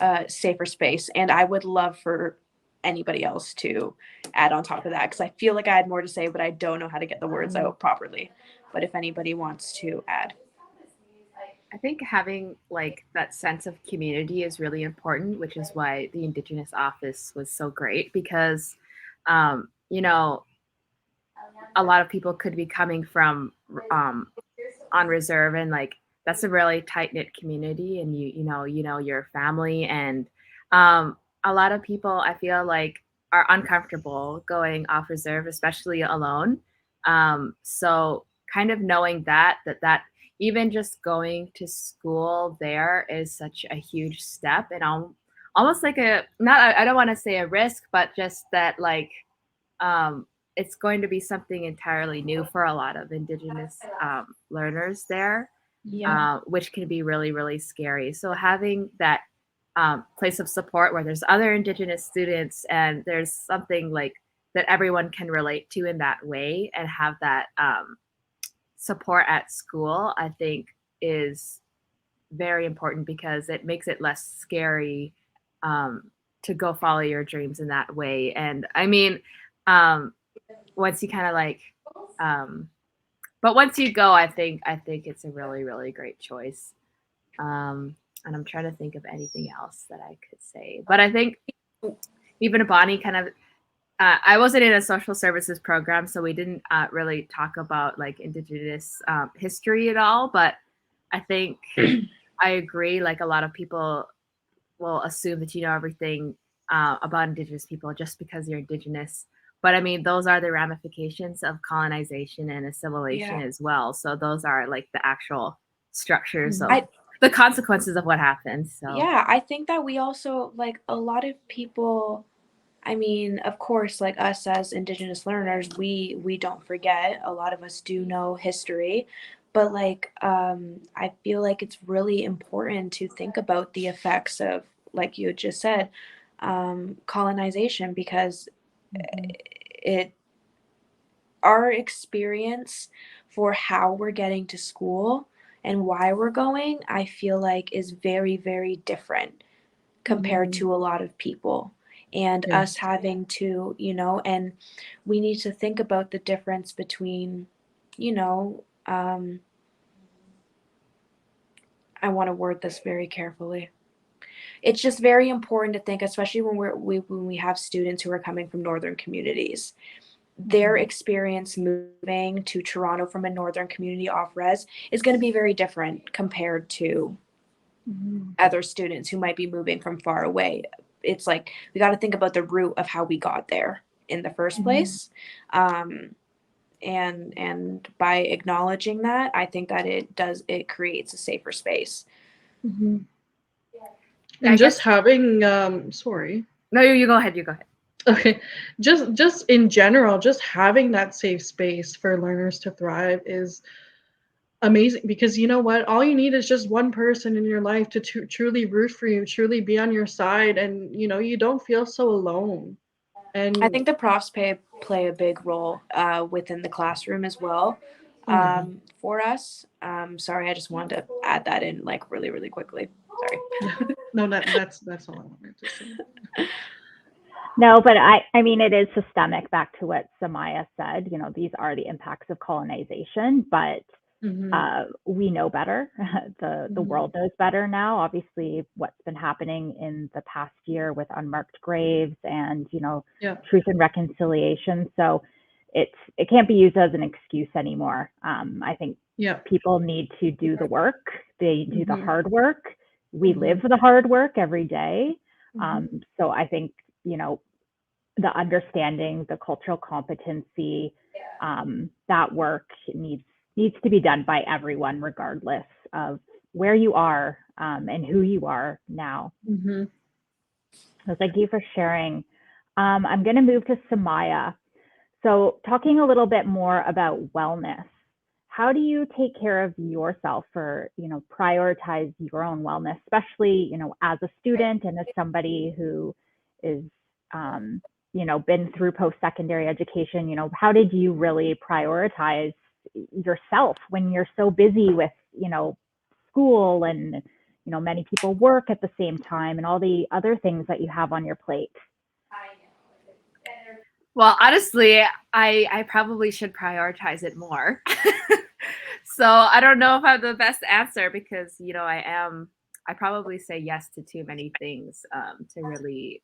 a safer space, and I would love for anybody else to add on top of that, because I feel like I had more to say, but I don't know how to get the words out properly. But if anybody wants to add. I think having like that sense of community is really important, which is why the Indigenous office was so great because, you know, a lot of people could be coming from um, on reserve, and like that's a really tight knit community, and you know your family, and a lot of people I feel like are uncomfortable going off reserve, especially alone. So kind of knowing that even just going to school there is such a huge step, and almost like a not I don't want to say a risk, but just that like um, it's going to be something entirely new for a lot of Indigenous learners there, Yeah. which can be really, really scary. So having that place of support where there's other Indigenous students and there's something like that everyone can relate to in that way and have that support at school, I think is very important because it makes it less scary to go follow your dreams in that way. And I mean, um, once you kind of like um but once you go, I think it's a really really great choice. And I'm trying to think of anything else that I could say, but I think even Bonnie kind of I wasn't in a social services program, so we didn't really talk about like Indigenous history at all, but I think I agree, like a lot of people will assume that you know everything about Indigenous people just because you're Indigenous. But I mean, those are the ramifications of colonization and assimilation Yeah. as well. So those are like the actual structures of I the consequences of what happened. So Yeah, I think that we also, like, a lot of people, I mean, of course, like us as Indigenous learners, we don't forget. A lot of us do know history, but like I feel like it's really important to think about the effects of, like you had just said, colonization, because it our experience for how we're getting to school and why we're going, I feel like is very, very different compared to a lot of people. And Yeah. us having to, and we need to think about the difference between, you know, I want to word this very carefully. it's just very important to think, especially when we have students who are coming from northern communities. Their experience moving to Toronto from a northern community off res is going to be very different compared to other students who might be moving from far away. It's like we got to think about the root of how we got there in the first place. And by acknowledging that, I think that it creates a safer space. And I just guess- having sorry. No, you go ahead. Okay, just in general, just having that safe space for learners to thrive is amazing, because you know what, all you need is just one person in your life to truly root for you, truly be on your side, and you know, you don't feel so alone. And I think the profs play a big role within the classroom as well for us. Sorry, I just wanted to add that in like really, really quickly. Sorry. no, that's all I wanted to say. No, but I mean, it is systemic, back to what Semiah said. You know, these are the impacts of colonization, but we know better. The world knows better now. Obviously, what's been happening in the past year with unmarked graves and, you know, truth and reconciliation. So it can't be used as an excuse anymore. I think people need to do the work. They do the hard work. We live the hard work every day. So I think, you know, the understanding, the cultural competency, that work needs to be done by everyone, regardless of where you are and who you are now. So thank you for sharing. I'm going to move to Semiah. So talking a little bit more about wellness. How do you take care of yourself, or, you know, prioritize your own wellness, especially, you know, as a student and as somebody who is, you know, been through post-secondary education? You know, how did you really prioritize yourself when you're so busy with, you know, school, and, you know, many people work at the same time and all the other things that you have on your plate? Well, honestly, I probably should prioritize it more. So I don't know if I have the best answer, because, you know, I probably say yes to too many things to really,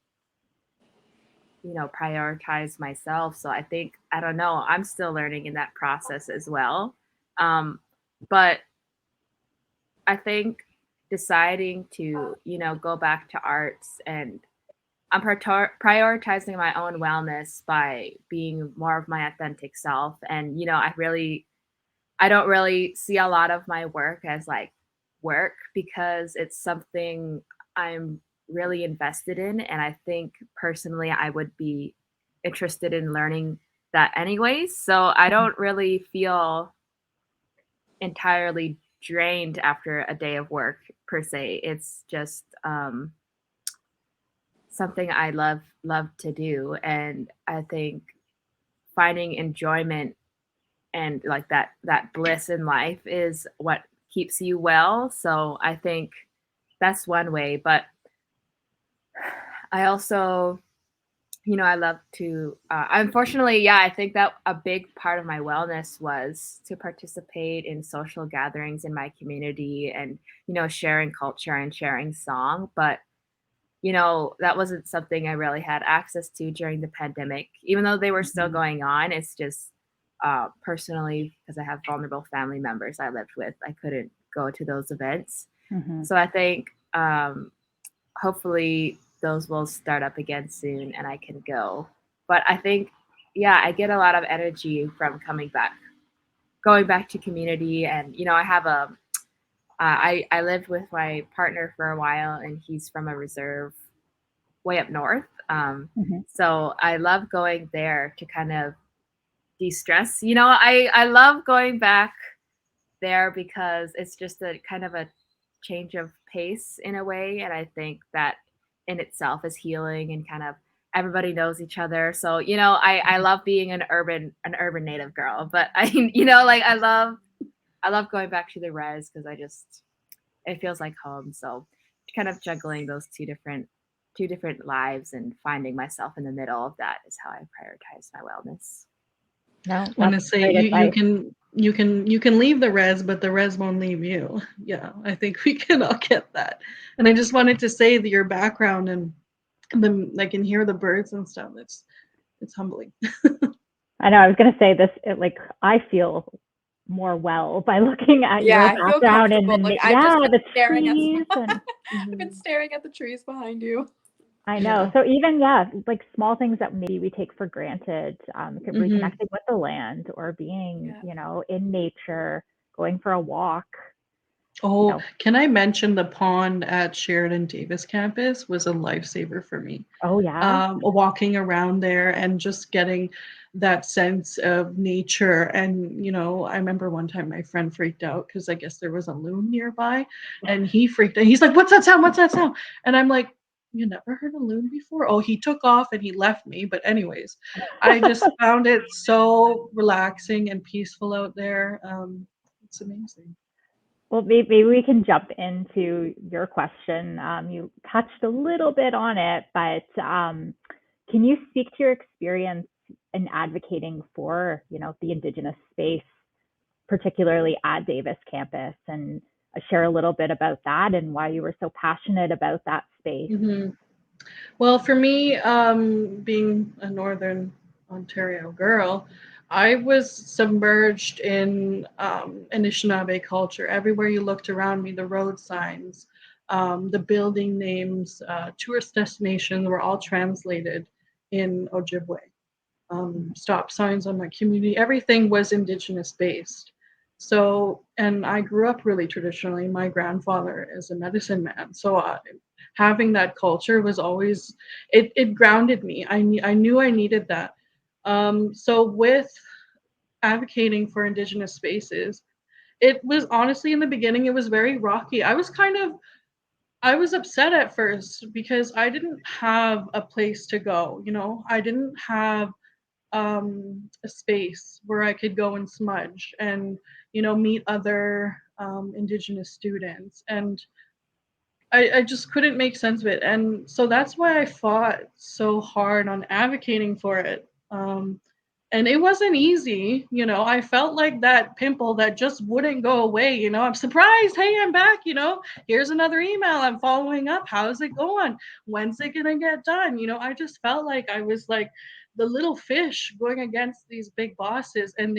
you know, prioritize myself. So I think, I don't know, I'm still learning in that process as well. But I think deciding to, you know, go back to arts, and I'm prioritizing my own wellness by being more of my authentic self. And, you know, I don't really see a lot of my work as like work, because it's something I'm really invested in. And I think personally, I would be interested in learning that anyways. So I don't really feel entirely drained after a day of work per se. It's just something I love to do. And I think finding enjoyment and like that bliss in life is what keeps you well. So I think that's one way. But I also, you know, I love to unfortunately, I think that a big part of my wellness was to participate in social gatherings in my community, and, you know, sharing culture and sharing song. But, you know, that wasn't something I really had access to during the pandemic, even though they were still going on. It's just personally, because I have vulnerable family members I lived with, I couldn't go to those events. So I think hopefully those will start up again soon and I can go. But I think, I get a lot of energy from going back to community. And, you know, I have I lived with my partner for a while, and he's from a reserve way up north. So I love going there to kind of de-stress. You know, I love going back there because it's just a kind of a change of pace in a way. And I think that in itself is healing, and kind of everybody knows each other. So, you know, I love being an urban native girl, but you know, like I love going back to the res, because it feels like home. So kind of juggling those two different lives and finding myself in the middle of that is how I prioritize my wellness. No, Want to that's say great advice. you can leave the res, but the res won't leave you. Yeah, I think we can all get that. And I just wanted to say that your background and like and hear the birds and stuff. It's humbling. I know I was going to say this, like I feel more well by looking at your Yeah, I feel background and comfortable. Like I've yeah, just been the staring at trees I've been staring at the trees behind you. I know. Yeah. So even, yeah, like small things that maybe we take for granted, Hmm. reconnecting with the land or being, Yeah. you know, in nature, going for a walk, you Oh, know. can I mention the pond at Sheridan Davis campus was a lifesaver for me. Oh yeah. Walking around there and just getting that sense of nature. And, I remember one time my friend freaked out because I guess there was a loon nearby and he freaked out. He's like, "What's that sound? What's that sound?" And I'm like, "You never heard a loon before?" Oh, he took off and he left me. But, anyways, I just found it so relaxing and peaceful out there. It's amazing. Well, maybe we can jump into your question. You touched a little bit on it, but can you speak to your experience in advocating for, you know, the Indigenous space, particularly at Davis campus, and share a little bit about that and why you were so passionate about that space? Hmm. Well, for me, being a Northern Ontario girl, I was submerged in Anishinaabe culture. Everywhere you looked around me, the road signs, the building names, tourist destinations were all translated in Ojibwe. Stop signs on my community, everything was Indigenous based. So, and I grew up really traditionally. My grandfather is a medicine man. So, having that culture was always, it grounded me. I knew I needed that. So, with advocating for Indigenous spaces, it was honestly in the beginning, it was very rocky. I was upset at first because I didn't have a place to go. I didn't have a space where I could go and smudge and meet other Indigenous students, and I just couldn't make sense of it, and so that's why I fought so hard on advocating for it. And it wasn't easy. I felt like that pimple that just wouldn't go away. I'm surprised. Hey, I'm back. Here's another email. I'm following up. How's it going? When's it gonna get done? I just felt like I was like the little fish going against these big bosses, and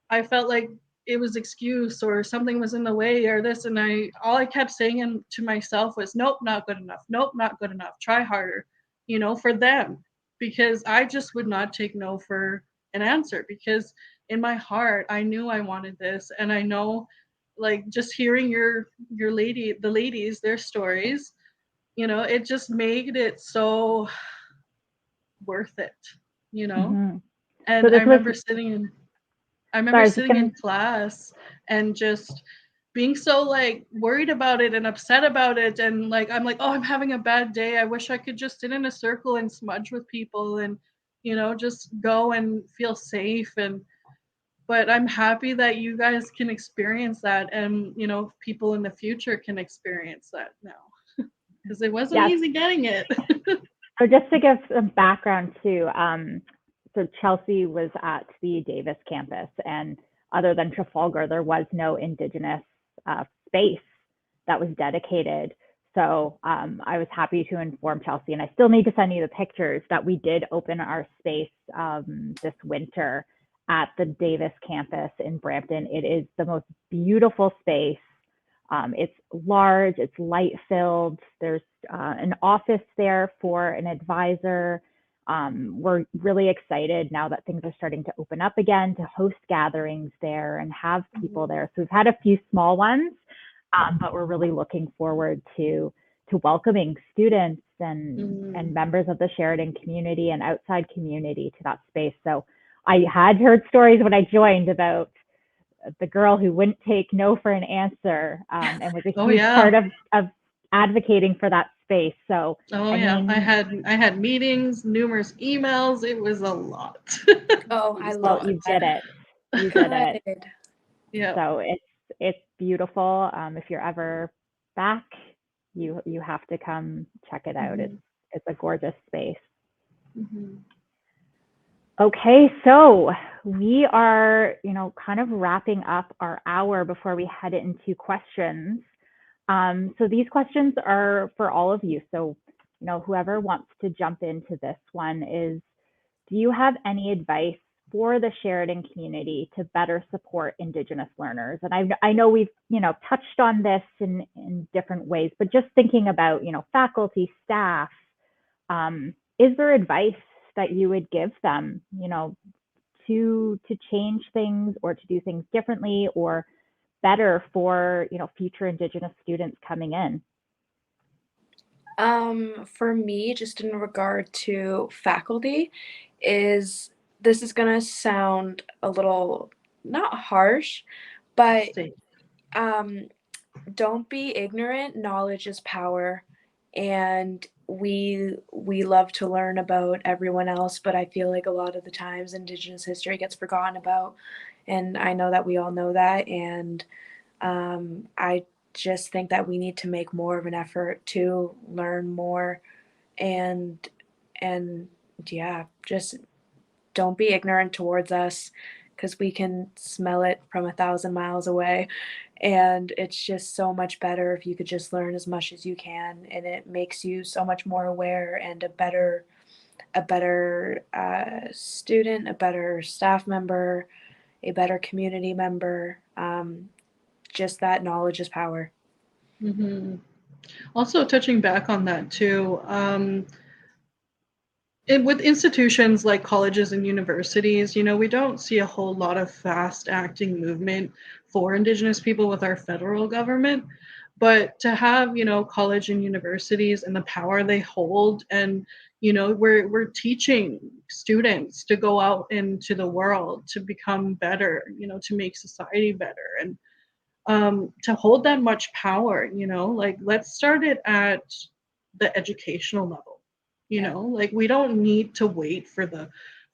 I felt like it was excuse or something was in the way or this, and all I kept saying to myself was, "Nope, not good enough. Nope, not good enough. Try harder." For them, because I just would not take no for an answer, because in my heart I knew I wanted this, and I know, like, just hearing the ladies, their stories, it just made it so worth it, you know. Hmm. So And this was, I remember sorry, I was just sitting gonna, in class and just being so like worried about it and upset about it, and like I'm like, "Oh, I'm having a bad day. I wish I could just sit in a circle and smudge with people and just go and feel safe." And but I'm happy that you guys can experience that, and people in the future can experience that now, because it wasn't yes. easy getting it. So just to give some background too, so Chelsea was at the Davis campus, and other than Trafalgar, there was no Indigenous space that was dedicated. So I was happy to inform Chelsea, and I still need to send you the pictures, that we did open our space this winter at the Davis campus in Brampton. It is the most beautiful space. It's large, it's light filled. There's an office there for an advisor. We're really excited now that things are starting to open up again to host gatherings there and have people there. So we've had a few small ones, but we're really looking forward to welcoming students and members of the Sheridan community and outside community to that space. So I had heard stories when I joined about the girl who wouldn't take no for an answer, and was a Oh huge yeah. part of advocating for that space. So, Oh I yeah, I mean, had meetings, numerous emails. It was a lot. Oh, It I was a well, love lot. you that. did it. You did it. Good. Yeah. So it's beautiful. If you're ever back, you have to come check it out. Mhm. It's a gorgeous space. Mhm. Okay, so we are, kind of wrapping up our hour before we head into questions. So these questions are for all of you. So, whoever wants to jump into this one is, do you have any advice for the Sheridan community to better support Indigenous learners? And I know we've, touched on this in different ways, but just thinking about, faculty, staff, is there advice that you would give them, to change things or to do things differently or better for, future Indigenous students coming in? For me, just in regard to faculty, is this is gonna sound a little not harsh, but Same. don't be ignorant. Knowledge is power, and we love to learn about everyone else, but I feel like a lot of the times Indigenous history gets forgotten about, and I know that we all know that, and I just think that we need to make more of an effort to learn more, and and yeah, just don't be ignorant towards us, because we can smell it from 1,000 miles away, and it's just so much better if you could just learn as much as you can, and it makes you so much more aware and a better student, a better staff member, a better community member. Just that knowledge is power. Hmm. Also, touching back on that too, with institutions like colleges and universities, we don't see a whole lot of fast acting movement for Indigenous people with our federal government. But to have, college and universities and the power they hold, and, we're teaching students to go out into the world to become better, to make society better. And to hold that much power, like let's start it at the educational level. Yeah. Like we don't need to wait for the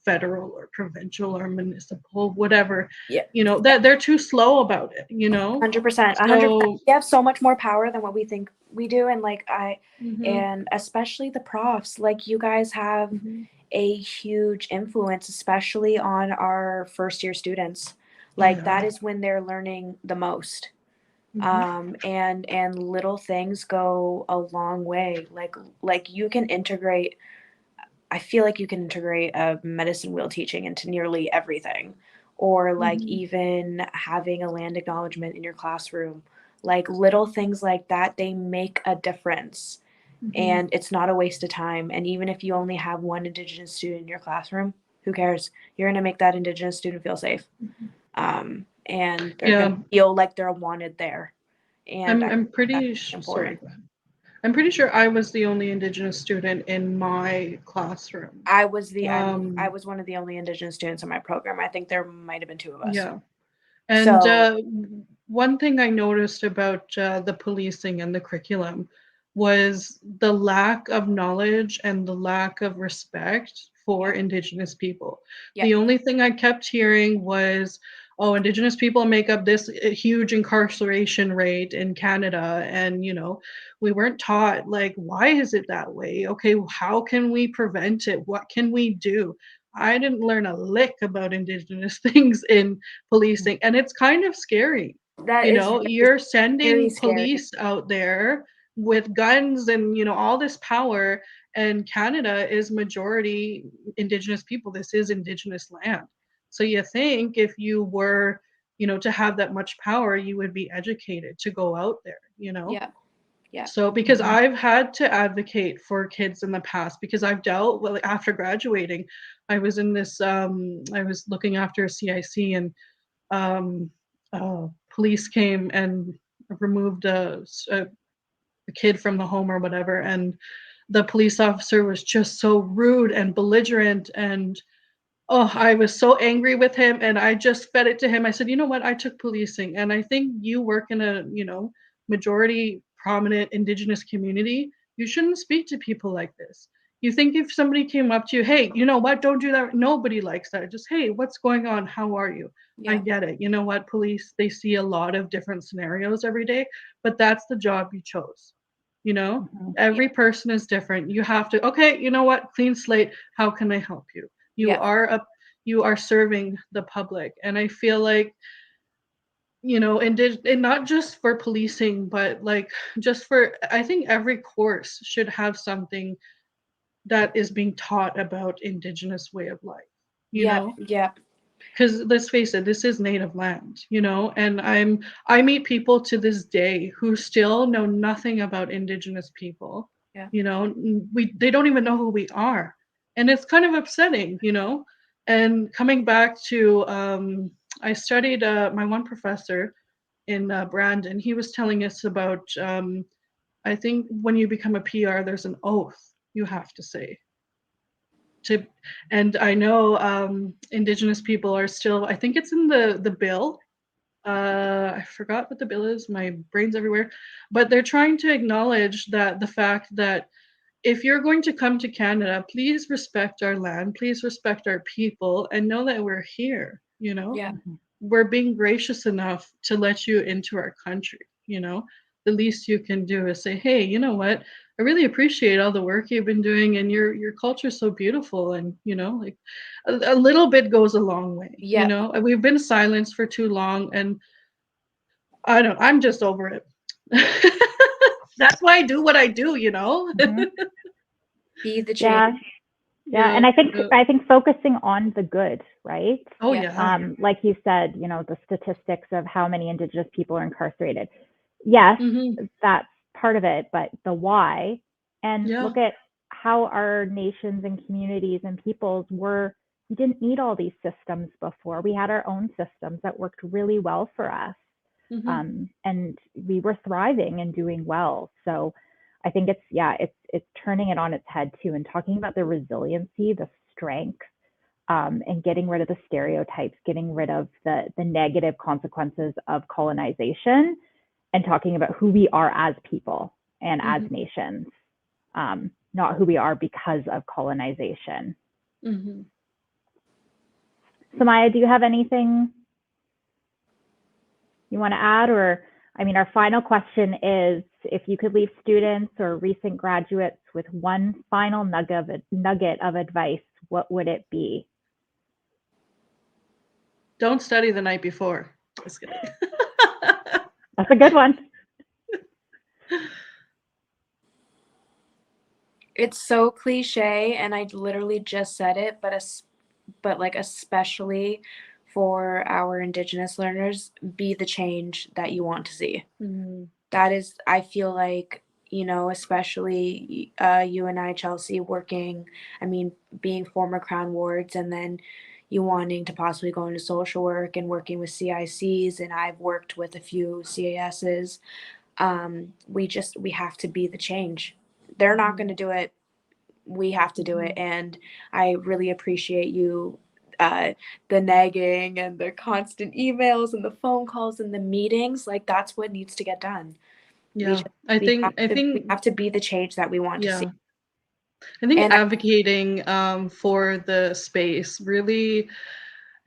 federal or provincial or municipal, whatever, Yeah. that they're too slow about it, 100%. 100%. So We have so much more power than what we think we do. And mhm, and especially the profs, like you guys have mhm. a huge influence, especially on our first year students. Oh Like yeah. that is when they're learning the most. Mhm. And little things go a long way. Like you can integrate, I feel like you can integrate a medicine wheel teaching into nearly everything, or like Mhm. even having a land acknowledgement in your classroom. Like little things like that, they make a difference, Mhm. and it's not a waste of time. And even if you only have one Indigenous student in your classroom, who cares? You're going to make that Indigenous student feel safe. Mhm. And they're going to Yeah, feel like they're wanted there. And I I'm think that's pretty sorry. important. Go ahead. I'm pretty sure I was the only Indigenous student in my classroom. I was one of the only Indigenous students in my program. I think there might have been two of us. Yeah. And So one thing I noticed about the policing and the curriculum was the lack of knowledge and the lack of respect for yeah, Indigenous people. yeah, The only thing I kept hearing was, oh, Indigenous people make up this huge incarceration rate in Canada. And, we weren't taught, like, why is it that way? Okay, how can we prevent it? What can we do? I didn't learn a lick about Indigenous things in policing, and it's kind of scary. that is You're very sending scary. police out there with guns and all this power, and Canada is majority Indigenous people. This is Indigenous land. So you think if you were, to have that much power, you would be educated to go out there. Yeah, yeah, So because I've had to advocate for kids in the past, because I've dealt, well, like, after graduating, I was looking after a CIC, and um police came and removed a kid from the home or whatever, and the police officer was just so rude and belligerent, and oh, I was so angry with him, and I just fed it to him. I said, "You know what? I took policing, and I think you work in a, majority prominent Indigenous community. You shouldn't speak to people like this. You think if somebody came up to you, hey, you know what? Don't do that. Nobody likes that. Just, hey, what's going on? How are you? I yeah, get it. You know what? Police, they see a lot of different scenarios every day, but that's the job you chose. You know, Mhm. yeah, every person is different. You have to, okay, you know what? Clean slate. How can I help you? You Yeah. you are serving the public. And I feel like, and not just for policing, but like just for, I think every course should have something that is being taught about Indigenous way of life, Yep. Yep. because let's face it, this is native land, and I meet people to this day who still know nothing about Indigenous people. Yeah. They don't even know who we are, and it's kind of upsetting. And coming back to, I studied, my one professor in, Brandon. He was telling us about, I think when you become a PR, there's an oath you have to say to, and I know, Indigenous people are still, I think it's in the bill. I forgot what the bill is. My brain's everywhere, but they're trying to acknowledge that the fact that if you're going to come to Canada, please respect our land, please respect our people, and know that we're here. Yeah. We're being gracious enough to let you into our country. The least you can do is say, hey, you know what, I really appreciate all the work you've been doing, and your culture is so beautiful. And like a little bit goes a long way. Yep. We've been silenced for too long, and I'm just over it. That's why I do what I do. Mhm. Be the Yeah. change. Yeah, and I think focusing on the good, right? Oh Yeah. yeah. Like you said, the statistics of how many Indigenous people are incarcerated. Yes, Mm-hmm. that's part of it, but the why, and Yeah. look at how our nations and communities and peoples we didn't need all these systems before. We had our own systems that worked really well for us. Mm-hmm. And we were thriving and doing well. So I think it's turning it on its head too, and talking about the resiliency, the strength, and getting rid of the stereotypes, getting rid of the negative consequences of colonization, and talking about who we are as people and as Mm-hmm. nations, not who we are because of colonization. Mm-hmm. Semiah, do you have anything you want to add? Or, our final question is, if you could leave students or recent graduates with one final nugget of advice, what would it be? Don't study the night before. Just kidding. That's a good one. It's so cliche, and I literally just said it, but like especially for our Indigenous learners, be the change that you want to see. Mm-hmm. That is, I feel like, especially you and I, Chelsea, working, being former Crown Wards, and then you wanting to possibly go into social work and working with CICs, and I've worked with a few CASs. We have to be the change. They're not going to do it. We have to do it. And I really appreciate you, the nagging and the constant emails and the phone calls and the meetings. Like, that's what needs to get done. Yeah, We have to be the change that we want to see. I think And advocating, for the space really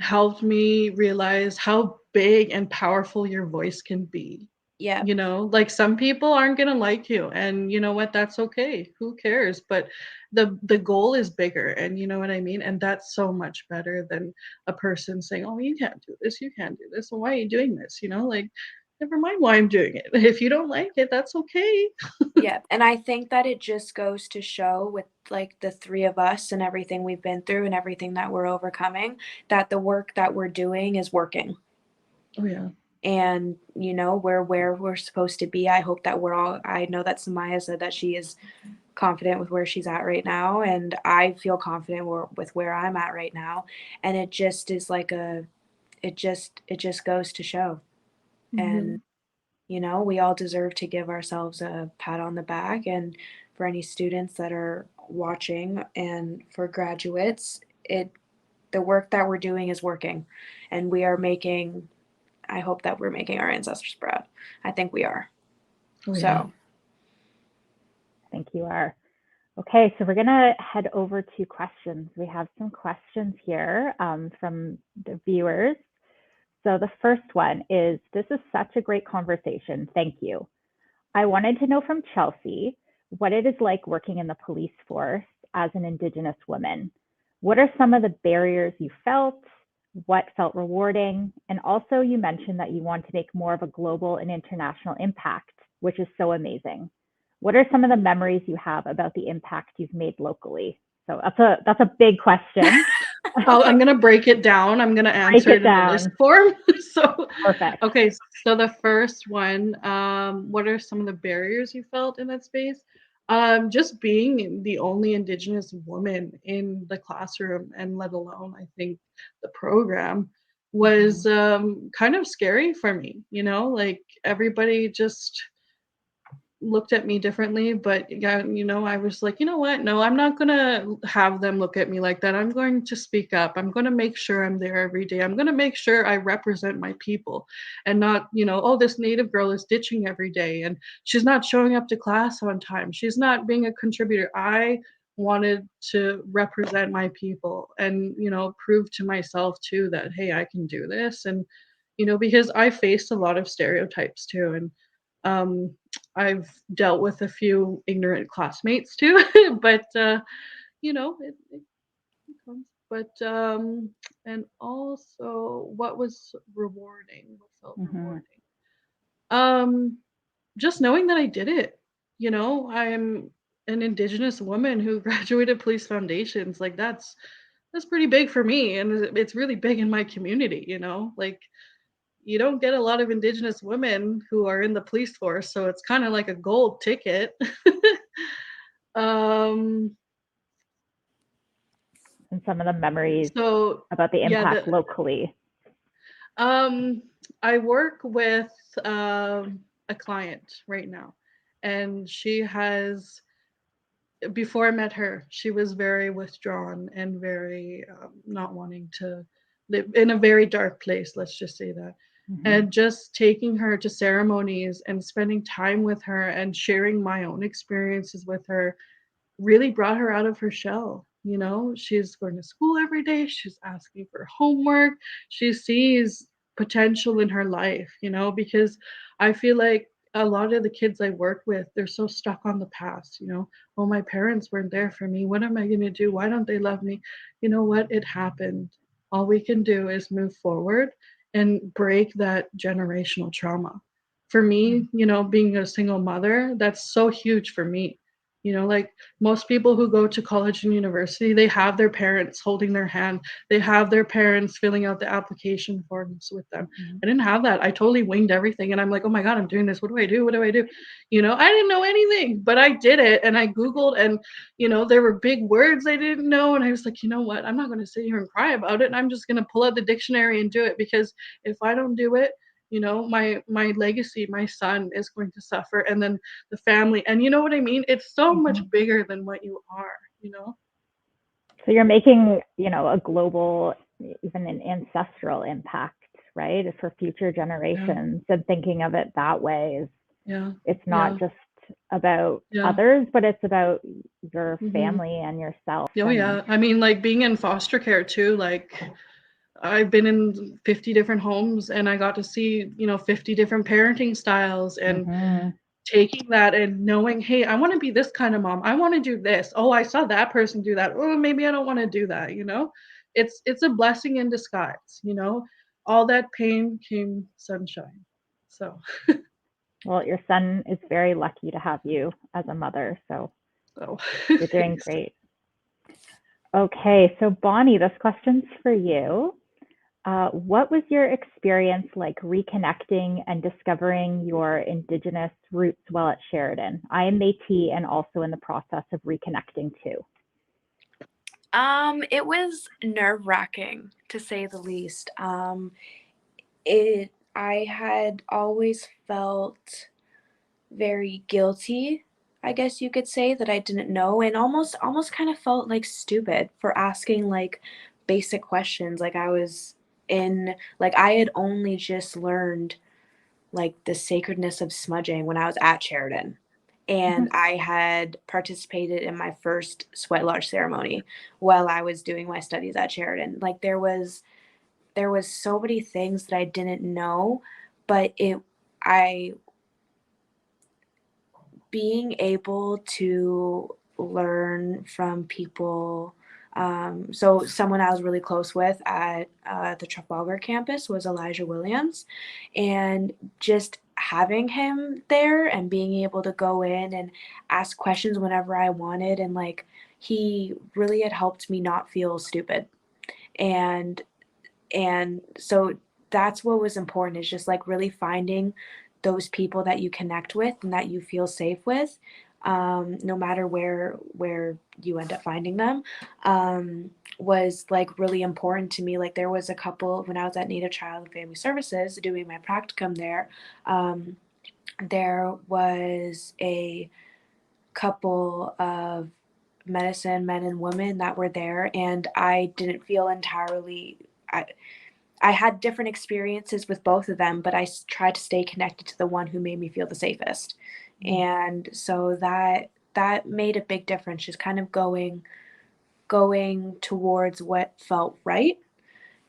helped me realize how big and powerful your voice can be. yeah, Like some people aren't gonna like you, and you know what? That's okay. Who cares? But the goal is bigger, and you know what I mean. And that's so much better than a person saying, "Oh, you can't do this. You can't do this. Well, why are you doing this?" Like, never mind why I'm doing it. If you don't like it, that's okay. yeah. And I think that it just goes to show, with like the three of us and everything we've been through and everything that we're overcoming, that the work that we're doing is working. Oh yeah. And we're where we're supposed to be. I hope that I know that Semiah said that she is confident with where she's at right now, and I feel confident with where I'm at right now. And it just is like it just goes to show. And we all deserve to give ourselves a pat on the back. And for any students that are watching, and for graduates, the work that we're doing is working, and I hope that we're making our ancestors proud. I think we are. Oh, yeah. So I think you are. Okay, so we're going to head over to questions. We have some questions here, from the viewers. So the first one is, this is such a great conversation. Thank you. I wanted to know from Chelsea what it is like working in the police force as an Indigenous woman. What are some of the barriers you felt? What felt rewarding? And also, you mentioned that you want to make more of a global and international impact, which is so amazing. What are some of the memories you have about the impact you've made locally? So that's a big question. I'm gonna break it down. I'm gonna answer it in the list form. So perfect. Okay, so the first one, what are some of the barriers you felt in that space? Just being the only Indigenous woman in the classroom, and let alone, I think, the program, was kind of scary for me. Like everybody just looked at me differently, but yeah, I was like, you know what? No, I'm not gonna have them look at me like that. I'm going to speak up. I'm gonna make sure I'm there every day. I'm gonna make sure I represent my people and not, oh, this Native girl is ditching every day and she's not showing up to class on time. She's not being a contributor. I wanted to represent my people and, prove to myself too that, hey, I can do this. And, because I faced a lot of stereotypes too. And I've dealt with a few ignorant classmates too, but it comes. But and also, what was rewarding? What felt rewarding? Um, just knowing that I did it. I'm an Indigenous woman who graduated police foundations. Like that's pretty big for me, and it's really big in my community. Like you don't get a lot of Indigenous women who are in the police force, so it's kind of like a gold ticket. um, And some of the memories so about the yeah, impact locally. I work with a client right now, and she has. Before I met her, she was very withdrawn and very not wanting to live in a very dark place. Let's just say that. And just taking her to ceremonies and spending time with her and sharing my own experiences with her really brought her out of her shell. She's going to school every day. She's asking for homework. She sees potential in her life, because I feel like a lot of the kids I work with, they're so stuck on the past, oh, my parents weren't there for me. What am I going to do? Why don't they love me? You know what? It happened. All we can do is move forward and break that generational trauma. For me, being a single mother, that's so huge for me. Like most people who go to college and university, they have their parents holding their hand. They have their parents filling out the application forms with them. I didn't have that. I totally winged everything. And I'm like, oh my God, I'm doing this. What do I do? What do I do? I didn't know anything, but I did it. And I Googled, and, there were big words I didn't know. And I was like, you know what? I'm not going to sit here and cry about it. And I'm just going to pull out the dictionary and do it, because if I don't do it, my legacy, my son is going to suffer, and then the family, and you know what I mean? It's so much bigger than what you are. So you're making, a global, even an ancestral impact, right? For future generations. And thinking of it that way is, it's not just about others, but it's about your family and yourself. Oh yeah. I mean, like being in foster care too, like I've been in 50 different homes, and I got to see, 50 different parenting styles, and taking that and knowing, hey, I want to be this kind of mom. I want to do this. Oh, I saw that person do that. Oh, maybe I don't want to do that. It's a blessing in disguise. All that pain came sunshine. So. Well, your son is very lucky to have you as a mother. So you're doing great. Okay, so Bonnie, this question's for you. What was your experience like reconnecting and discovering your Indigenous roots while at Sheridan? I am Métis and also in the process of reconnecting too. It was nerve-wracking, to say the least. I had always felt very guilty, I guess you could say, that I didn't know, and almost kind of felt like stupid for asking like basic questions. Like I had only just learned like the sacredness of smudging when I was at Sheridan. And I had participated in my first sweat lodge ceremony while I was doing my studies at Sheridan. Like there was so many things that I didn't know, but being able to learn from people So someone I was really close with at the Trafalgar campus was Elijah Williams, and just having him there and being able to go in and ask questions whenever I wanted, and like he really had helped me not feel stupid. And and so that's what was important, is just like really finding those people that you connect with and that you feel safe with, no matter where you end up finding them, was like really important to me. Like there was a couple when I was at Native Child and Family Services doing my practicum there. There was a couple of medicine men and women that were there, and I didn't feel entirely. I had different experiences with both of them, but I tried to stay connected to the one who made me feel the safest. And so that made a big difference, just kind of going towards what felt right,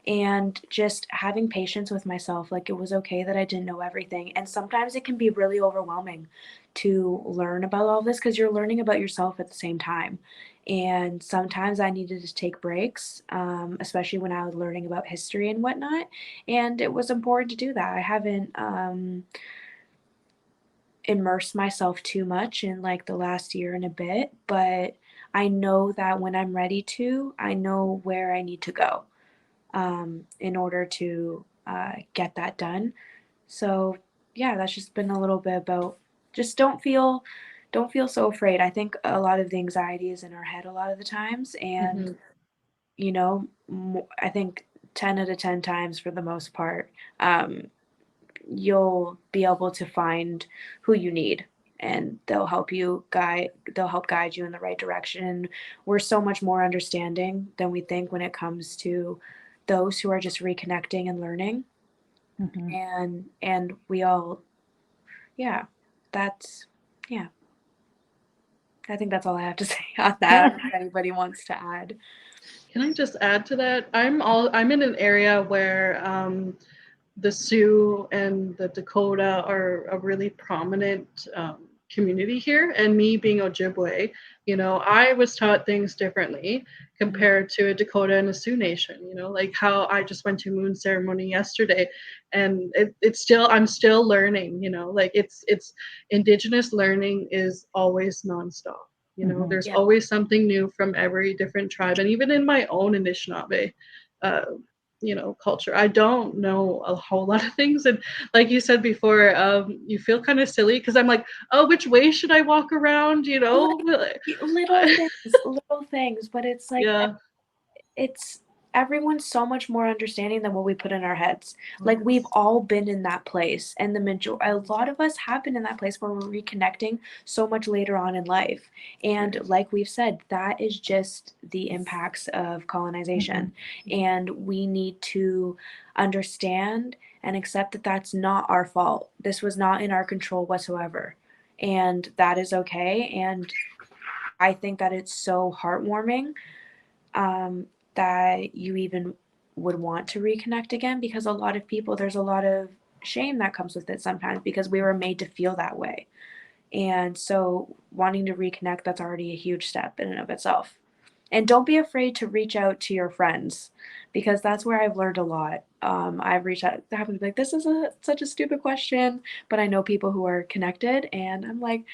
and just having patience with myself. Like it was okay that I didn't know everything. And sometimes it can be really overwhelming to learn about all this because you're learning about yourself at the same time. And sometimes I needed to take breaks, especially when I was learning about history and whatnot. And it was important to do that. I haven't immersed myself too much in like the last year and a bit, but I know that when I'm ready to, I know where I need to go, in order to get that done. So yeah, that's just been a little bit about just don't feel so afraid. I think a lot of the anxiety is in our head a lot of the times, and you know, I think 10 out of 10 times for the most part, you'll be able to find who you need, and they'll help guide you in the right direction. We're so much more understanding than we think when it comes to those who are just reconnecting and learning. And we all, yeah, that's, yeah, I think that's all I have to say on that. If anybody wants to add. Can I just add to that? I'm in an area where the Sioux and the Dakota are a really prominent community here. And me being Ojibwe, I was taught things differently compared to a Dakota and a Sioux nation. Like how I just went to moon ceremony yesterday, and I'm still learning. Like it's Indigenous learning is always nonstop. There's Yep. always something new from every different tribe, and even in my own Anishinaabe culture, I don't know a whole lot of things. And like you said before, you feel kind of silly because I'm like, oh, which way should I walk around? Little things, but it's like Yeah. it's everyone's so much more understanding than what we put in our heads. Like we've all been in that place, and a lot of us have been in that place where we're reconnecting so much later on in life. And like we've said, that is just the impacts of colonization. And we need to understand and accept that that's not our fault. This was not in our control whatsoever, and that is okay. And I think that it's so heartwarming, that you even would want to reconnect again, because there's a lot of shame that comes with it sometimes because we were made to feel that way. And so wanting to reconnect, that's already a huge step in and of itself. And don't be afraid to reach out to your friends, because that's where I've learned a lot. I've reached out, I happen to be like, this is such a stupid question, but I know people who are connected, and I'm like,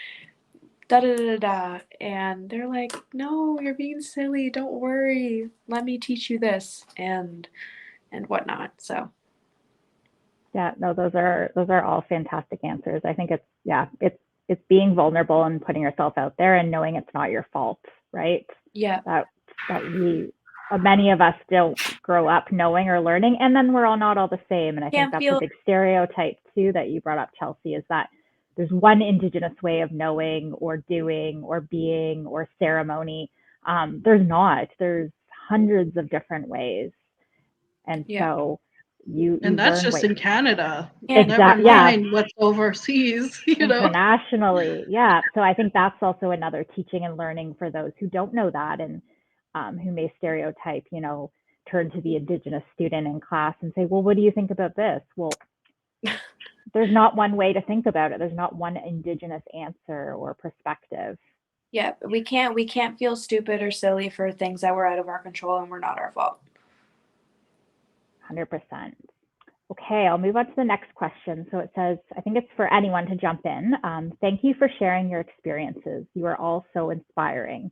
da da da da, and they're like, no, you're being silly, don't worry, let me teach you this, and whatnot. So Yeah, no, those are all fantastic answers. I think it's being vulnerable and putting yourself out there and knowing it's not your fault, right? yeah, That many of us don't grow up knowing or learning, and then we're all not all the same. And I think that's a big stereotype too that you brought up, Chelsea, is that there's one Indigenous way of knowing or doing or being or ceremony. There's not. There's hundreds of different ways, and so and that's just in Canada. Exactly. Never mind what's overseas. Internationally, yeah. So I think that's also another teaching and learning for those who don't know that, and who may stereotype. Turn to the Indigenous student in class and say, "Well, what do you think about this?" Well, there's not one way to think about it. There's not one Indigenous answer or perspective. Yeah, we can't feel stupid or silly for things that were out of our control and were not our fault. 100%. Okay, I'll move on to the next question. So it says, I think it's for anyone to jump in. Thank you for sharing your experiences. You are all so inspiring.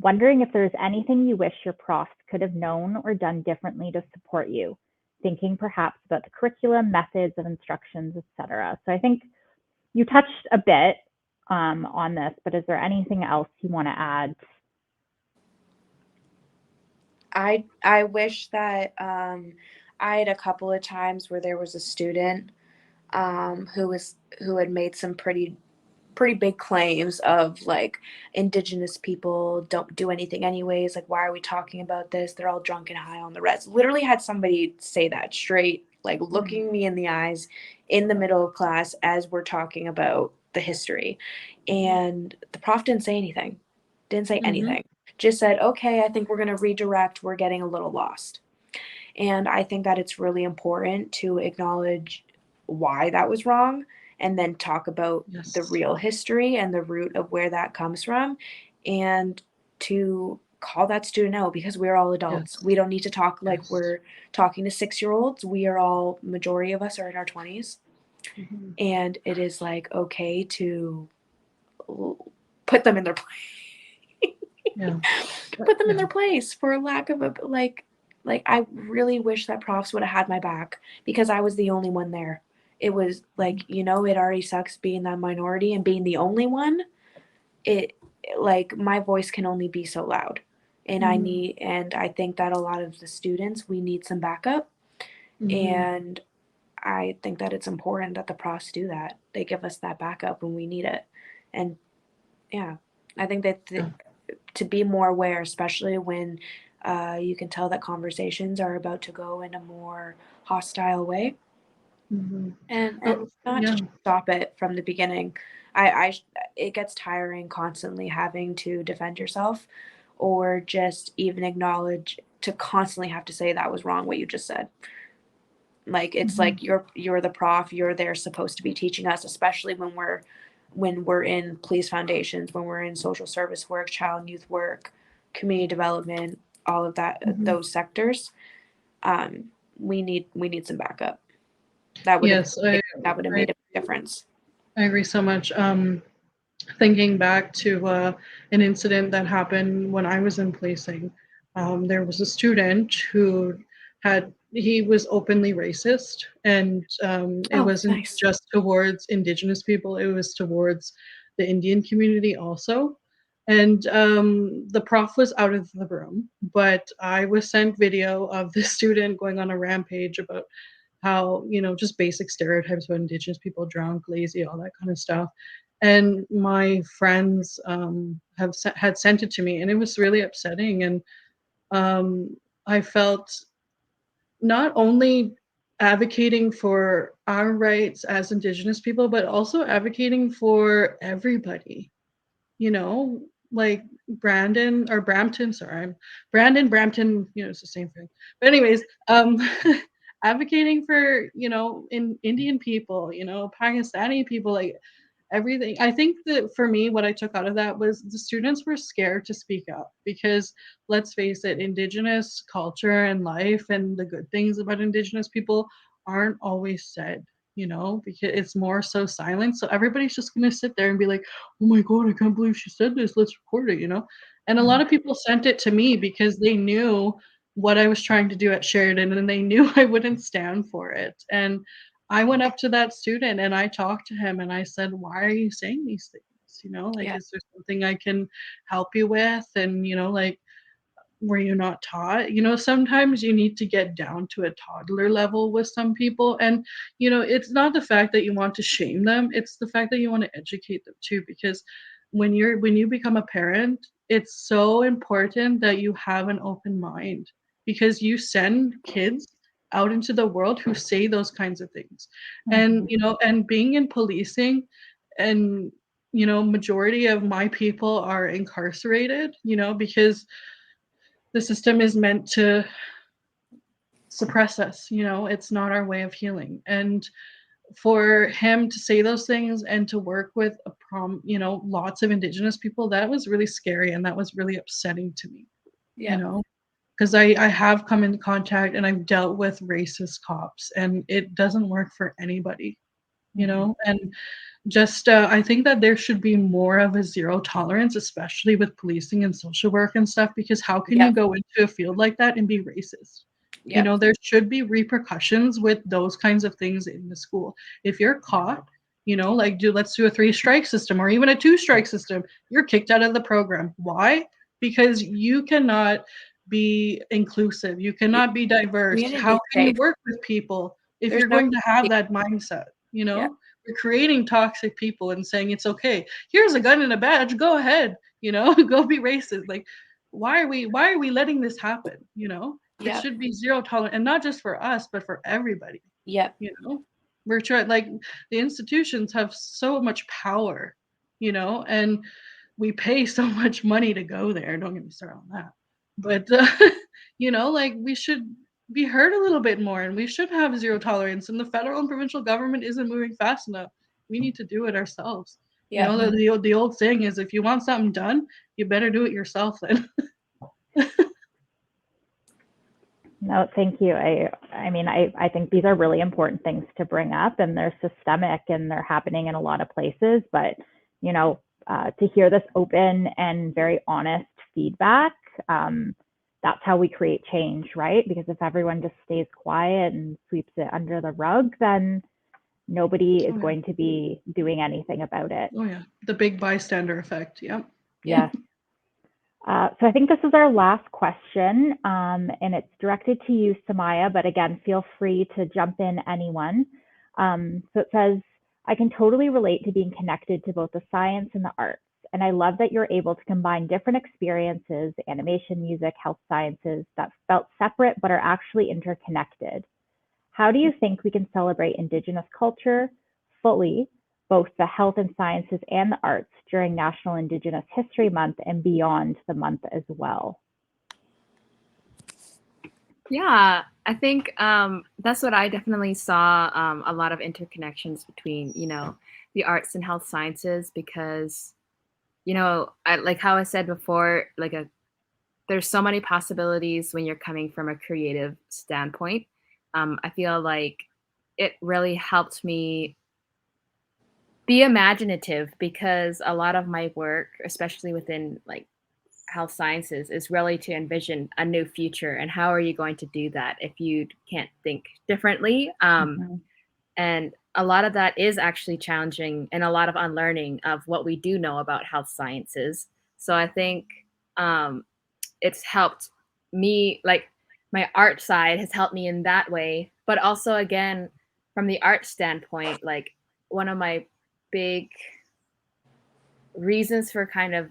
Wondering if there's anything you wish your profs could have known or done differently to support you. Thinking perhaps about the curriculum, methods of instructions, etc. So I think you touched a bit on this, but is there anything else you want to add? I wish that I had a couple of times where there was a student who had made some pretty big claims of like Indigenous people don't do anything anyways. Like, why are we talking about this? They're all drunk and high on the res. Literally had somebody say that straight, like looking me in the eyes in the middle of class as we're talking about the history. And the prof didn't say anything, didn't say anything. Just said, okay, I think we're going to redirect. We're getting a little lost. And I think that it's really important to acknowledge why that was wrong and then talk about the real history and the root of where that comes from, and to call that student out, because we're all adults. We don't need to talk like we're talking to 6-year-olds. We are all, majority of us are in our 20s. And it is like okay to put them in their place. Put them in their place, for lack of a like I really wish that profs would have had my back, because I was the only one there. It was like, it already sucks being that minority and being the only one. It like my voice can only be so loud, and I think that a lot of the students, we need some backup. And I think that it's important that the profs do that. They give us that backup when we need it. And yeah, I think that to be more aware, especially when you can tell that conversations are about to go in a more hostile way, and not just stop it from the beginning. It gets tiring constantly having to defend yourself, or just even acknowledge to constantly have to say that was wrong what you just said. Like it's like you're the prof, you're there supposed to be teaching us, especially when we're in police foundations, when we're in social service work, child and youth work, community development, all of that, those sectors. We need some backup. That would have made a difference. I agree so much. Thinking back to an incident that happened when I was in policing, there was a student who he was openly racist, and it wasn't just towards Indigenous people, it was towards the Indian community also. And the prof was out of the room, but I was sent video of the student going on a rampage about how, just basic stereotypes about Indigenous people, drunk, lazy, all that kind of stuff. And my friends had sent it to me, and it was really upsetting. And I felt not only advocating for our rights as Indigenous people, but also advocating for everybody, like Brampton, Brampton, it's the same thing. But anyways, advocating for, in Indian people, Pakistani people, like everything. I think that for me, what I took out of that was the students were scared to speak up, because let's face it, Indigenous culture and life and the good things about Indigenous people aren't always said, because it's more so silent. So everybody's just going to sit there and be like, oh my God, I can't believe she said this. Let's record it, And a lot of people sent it to me because they knew what I was trying to do at Sheridan, and they knew I wouldn't stand for it. And I went up to that student and I talked to him and I said, why are you saying these things? Is there something I can help you with? And, were you not taught? Sometimes you need to get down to a toddler level with some people. And, it's not the fact that you want to shame them. It's the fact that you want to educate them too, because when you become a parent, it's so important that you have an open mind, because you send kids out into the world who say those kinds of things. And, and being in policing, and, majority of my people are incarcerated, because the system is meant to suppress us, it's not our way of healing. And for him to say those things and to work with a from, lots of Indigenous people, that was really scary and that was really upsetting to me, because I have come into contact and I've dealt with racist cops, and it doesn't work for anybody, and just I think that there should be more of a zero tolerance, especially with policing and social work and stuff, because how can you go into a field like that and be racist? There should be repercussions with those kinds of things in the school. If you're caught, let's do a 3-strike system or even a 2-strike system, you're kicked out of the program. Why? Because you cannot be inclusive. You cannot be diverse. How can you work with people if you're going to have that mindset? You're creating toxic people and saying it's okay. Here's a gun and a badge. Go ahead. Go be racist. Like, why are we letting this happen? It should be zero tolerance, and not just for us, but for everybody. We're trying, like, the institutions have so much power, and we pay so much money to go there. Don't get me started on that. But like, we should be heard a little bit more, and we should have zero tolerance. And the federal and provincial government isn't moving fast enough. We need to do it ourselves. The old saying is, if you want something done, you better do it yourself then. No, thank you. I mean, I think these are really important things to bring up, and they're systemic and they're happening in a lot of places. But, to hear this open and very honest feedback, that's how we create change, right? Because if everyone just stays quiet and sweeps it under the rug, then nobody is going to be doing anything about it. Oh yeah, the big bystander effect. Yep. Yes. So I think this is our last question, and it's directed to you, Semiah, but again, feel free to jump in, anyone. So it says, I can totally relate to being connected to both the science and the arts, and I love that you're able to combine different experiences, animation, music, health sciences, that felt separate but are actually interconnected. How do you think we can celebrate Indigenous culture fully, both the health and sciences and the arts, during National Indigenous History Month and beyond the month as well? Yeah, I think that's what I definitely saw, a lot of interconnections between, the arts and health sciences, because, like how I said before, there's so many possibilities when you're coming from a creative standpoint. I feel like it really helped me be imaginative, because a lot of my work, especially within health sciences, is really to envision a new future. And how are you going to do that if you can't think differently? And a lot of that is actually challenging, and a lot of unlearning of what we do know about health sciences. So I think it's helped me, my art side has helped me in that way. But also, again, from the art standpoint, one of my big reasons for kind of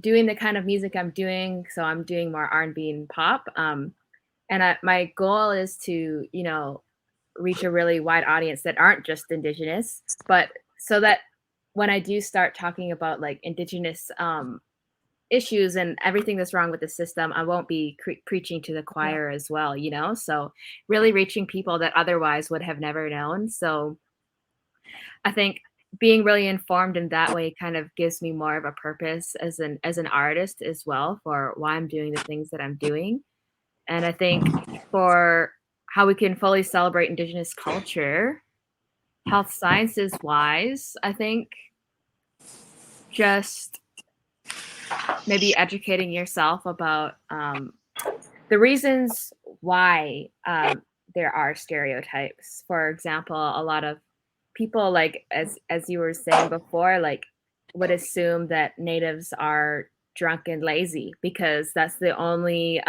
doing the kind of music I'm doing, so I'm doing more R&B and pop, and my goal is to reach a really wide audience that aren't just Indigenous, but so that when I do start talking about Indigenous issues and everything that's wrong with the system, I won't be preaching to the choir as well, so really reaching people that otherwise would have never known. So I think being really informed in that way kind of gives me more of a purpose as an artist as well, for why I'm doing the things that I'm doing. And I think for how we can fully celebrate Indigenous culture, health sciences wise, I think just maybe educating yourself about the reasons why there are stereotypes. For example, a lot of people, as you were saying before, would assume that natives are drunk and lazy because that's the only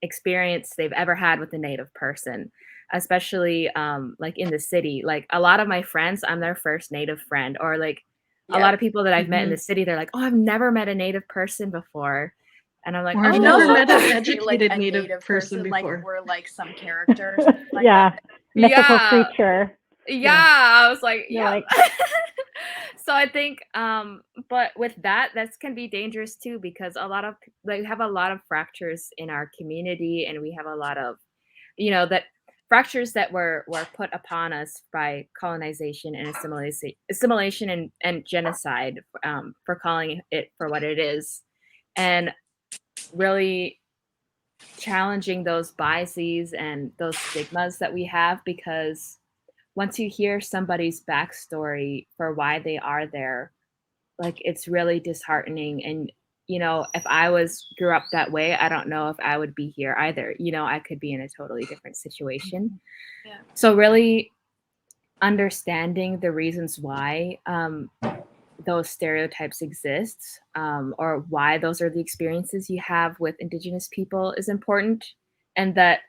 experience they've ever had with a native person, especially in the city. A lot of my friends, I'm their first native friend, or a lot of people that I've met in the city, they're like, oh, I've never met a native person before. And I'm like, I've never met an educated a native person before. We're some characters. Mythical creature. I was like, so I think but with that can be dangerous too, because a lot of we have a lot of fractures in our community, and we have a lot of that structures that were put upon us by colonization and assimilation and genocide, for calling it for what it is, and really challenging those biases and those stigmas that we have, because once you hear somebody's backstory for why they are there, like, it's really disheartening. And if I grew up that way, I don't know if I would be here either. I could be in a totally different situation. Yeah. So really understanding the reasons why those stereotypes exist, or why those are the experiences you have with Indigenous people is important. And that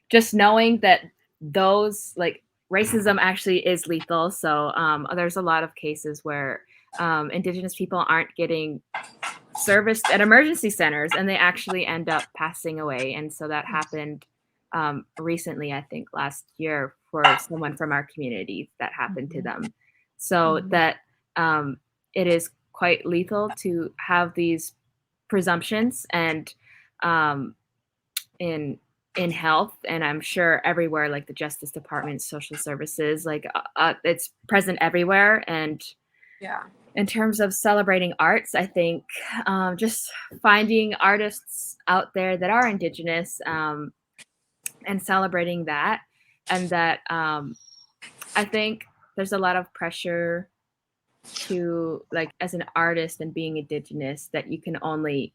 just knowing that those, like, racism actually is lethal. So there's a lot of cases where Indigenous people aren't getting serviced at emergency centers, and they actually end up passing away. And so that happened recently, I think last year, for someone from our community that happened to them. So that it is quite lethal to have these presumptions, and in health, and I'm sure everywhere, like the Justice Department, social services, like it's present everywhere. And Yeah. in terms of celebrating arts, I think just finding artists out there that are Indigenous, and celebrating that. And that I think there's a lot of pressure to, like, as an artist and being Indigenous, that you can only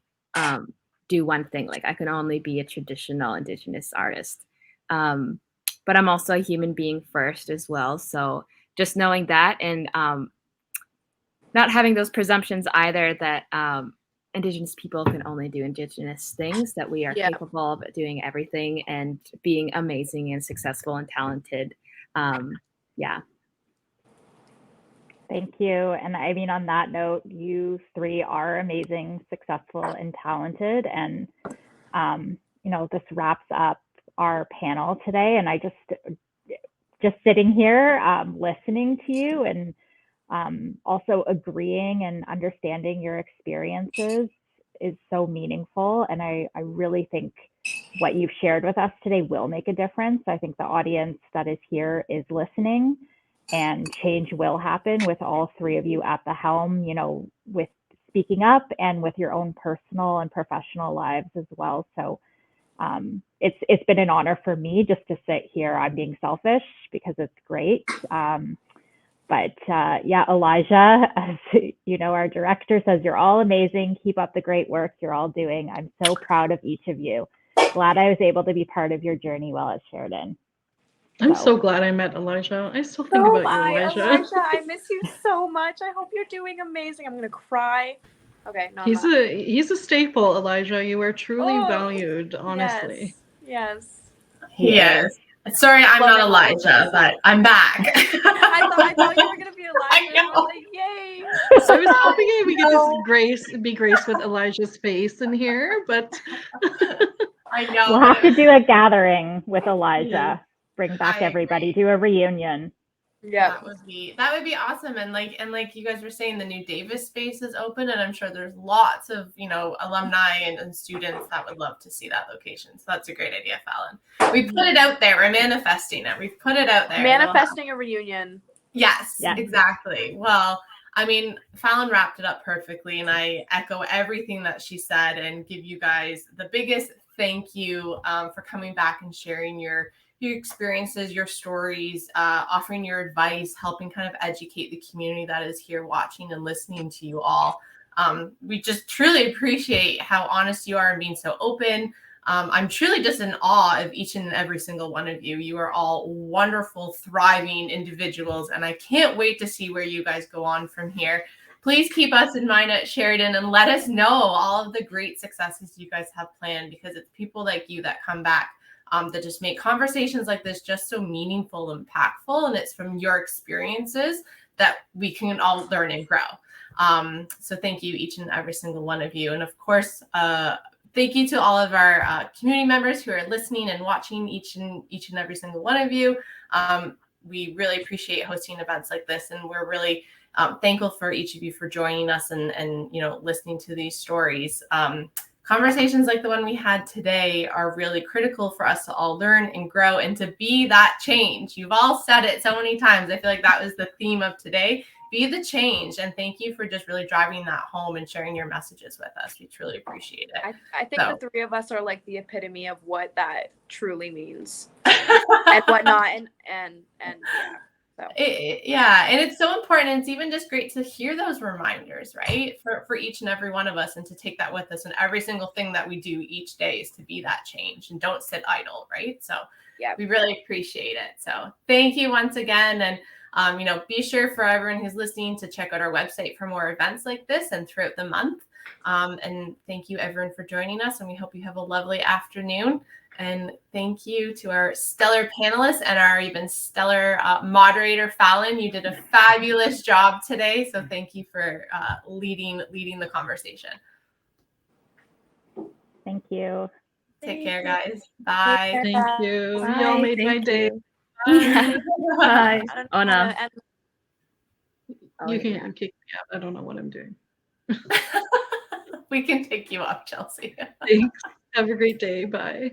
do one thing. Like, I can only be a traditional Indigenous artist. But I'm also a human being first as well. So just knowing that, and not having those presumptions either, that Indigenous people can only do Indigenous things, that we are capable of doing everything and being amazing and successful and talented. Yeah. Thank you. And I mean, on that note, you three are amazing, successful, and talented. And, this wraps up our panel today. And I just sitting here, listening to you, and also agreeing and understanding your experiences is so meaningful. And I really think what you've shared with us today will make a difference. I think the audience that is here is listening, and change will happen with all three of you at the helm, with speaking up and with your own personal and professional lives as well. So it's been an honor for me just to sit here. I'm being selfish because it's great. But Elijah, as our director says, you're all amazing. Keep up the great work you're all doing. I'm so proud of each of you. Glad I was able to be part of your journey while at Sheridan. I'm so glad I met Elijah. I still think about you, Elijah. Elijah, I miss you so much. I hope you're doing amazing. I'm gonna cry. Okay, no. He's a staple, Elijah. You are truly valued, honestly. Yes. Yes. Sorry, I'm not Elijah, but I'm back. I thought you were gonna be Elijah. I know. I was like, yay. I was hoping we could be graced with Elijah's face in here, but I know. We'll have to do a gathering with Elijah. Yeah. Bring back everybody, do a reunion. Yeah, that would be awesome. And like you guys were saying, the new Davis space is open, and I'm sure there's lots of alumni and students that would love to see that location. So that's a great idea, Fallon. We put it out there. We're manifesting it. We've put it out there. Manifesting a reunion. Yes, exactly. Well, I mean, Fallon wrapped it up perfectly, and I echo everything that she said and give you guys the biggest thank you for coming back and sharing your experiences, your stories, offering your advice, helping kind of educate the community that is here watching and listening to you all. We just truly appreciate how honest you are and being so open. I'm truly just in awe of each and every single one of you. You are all wonderful, thriving individuals, and I can't wait to see where you guys go on from here. Please keep us in mind at Sheridan and let us know all of the great successes you guys have planned, because it's people like you that come back that just make conversations like this just so meaningful and impactful. And it's from your experiences that we can all learn and grow. So thank you, each and every single one of you. And of course, thank you to all of our community members who are listening and watching, each and every single one of you. We really appreciate hosting events like this, and we're really thankful for each of you for joining us and listening to these stories. conversations like the one we had today are really critical for us to all learn and grow and to be that change. You've all said it so many times. I feel like that was the theme of today. Be the change. And thank you for just really driving that home and sharing your messages with us. We truly appreciate it. I think the three of us are like the epitome of what that truly means and whatnot. And yeah. So. Yeah, and it's so important. It's even just great to hear those reminders, right? For each and every one of us, and to take that with us. And every single thing that we do each day is to be that change and don't sit idle, right? So yeah, we really appreciate it. So thank you once again. And be sure for everyone who's listening to check out our website for more events like this and throughout the month. And thank you everyone for joining us. And we hope you have a lovely afternoon. And thank you to our stellar panelists and our even stellar moderator, Fallon. You did a fabulous job today. So thank you for leading the conversation. Thank you. Take care, guys. Bye. Thank you. Bye. Y'all made my day. Bye. Bye. Oh no. You can kick me out. I don't know what I'm doing. We can take you off, Chelsea. Thanks. Have a great day. Bye.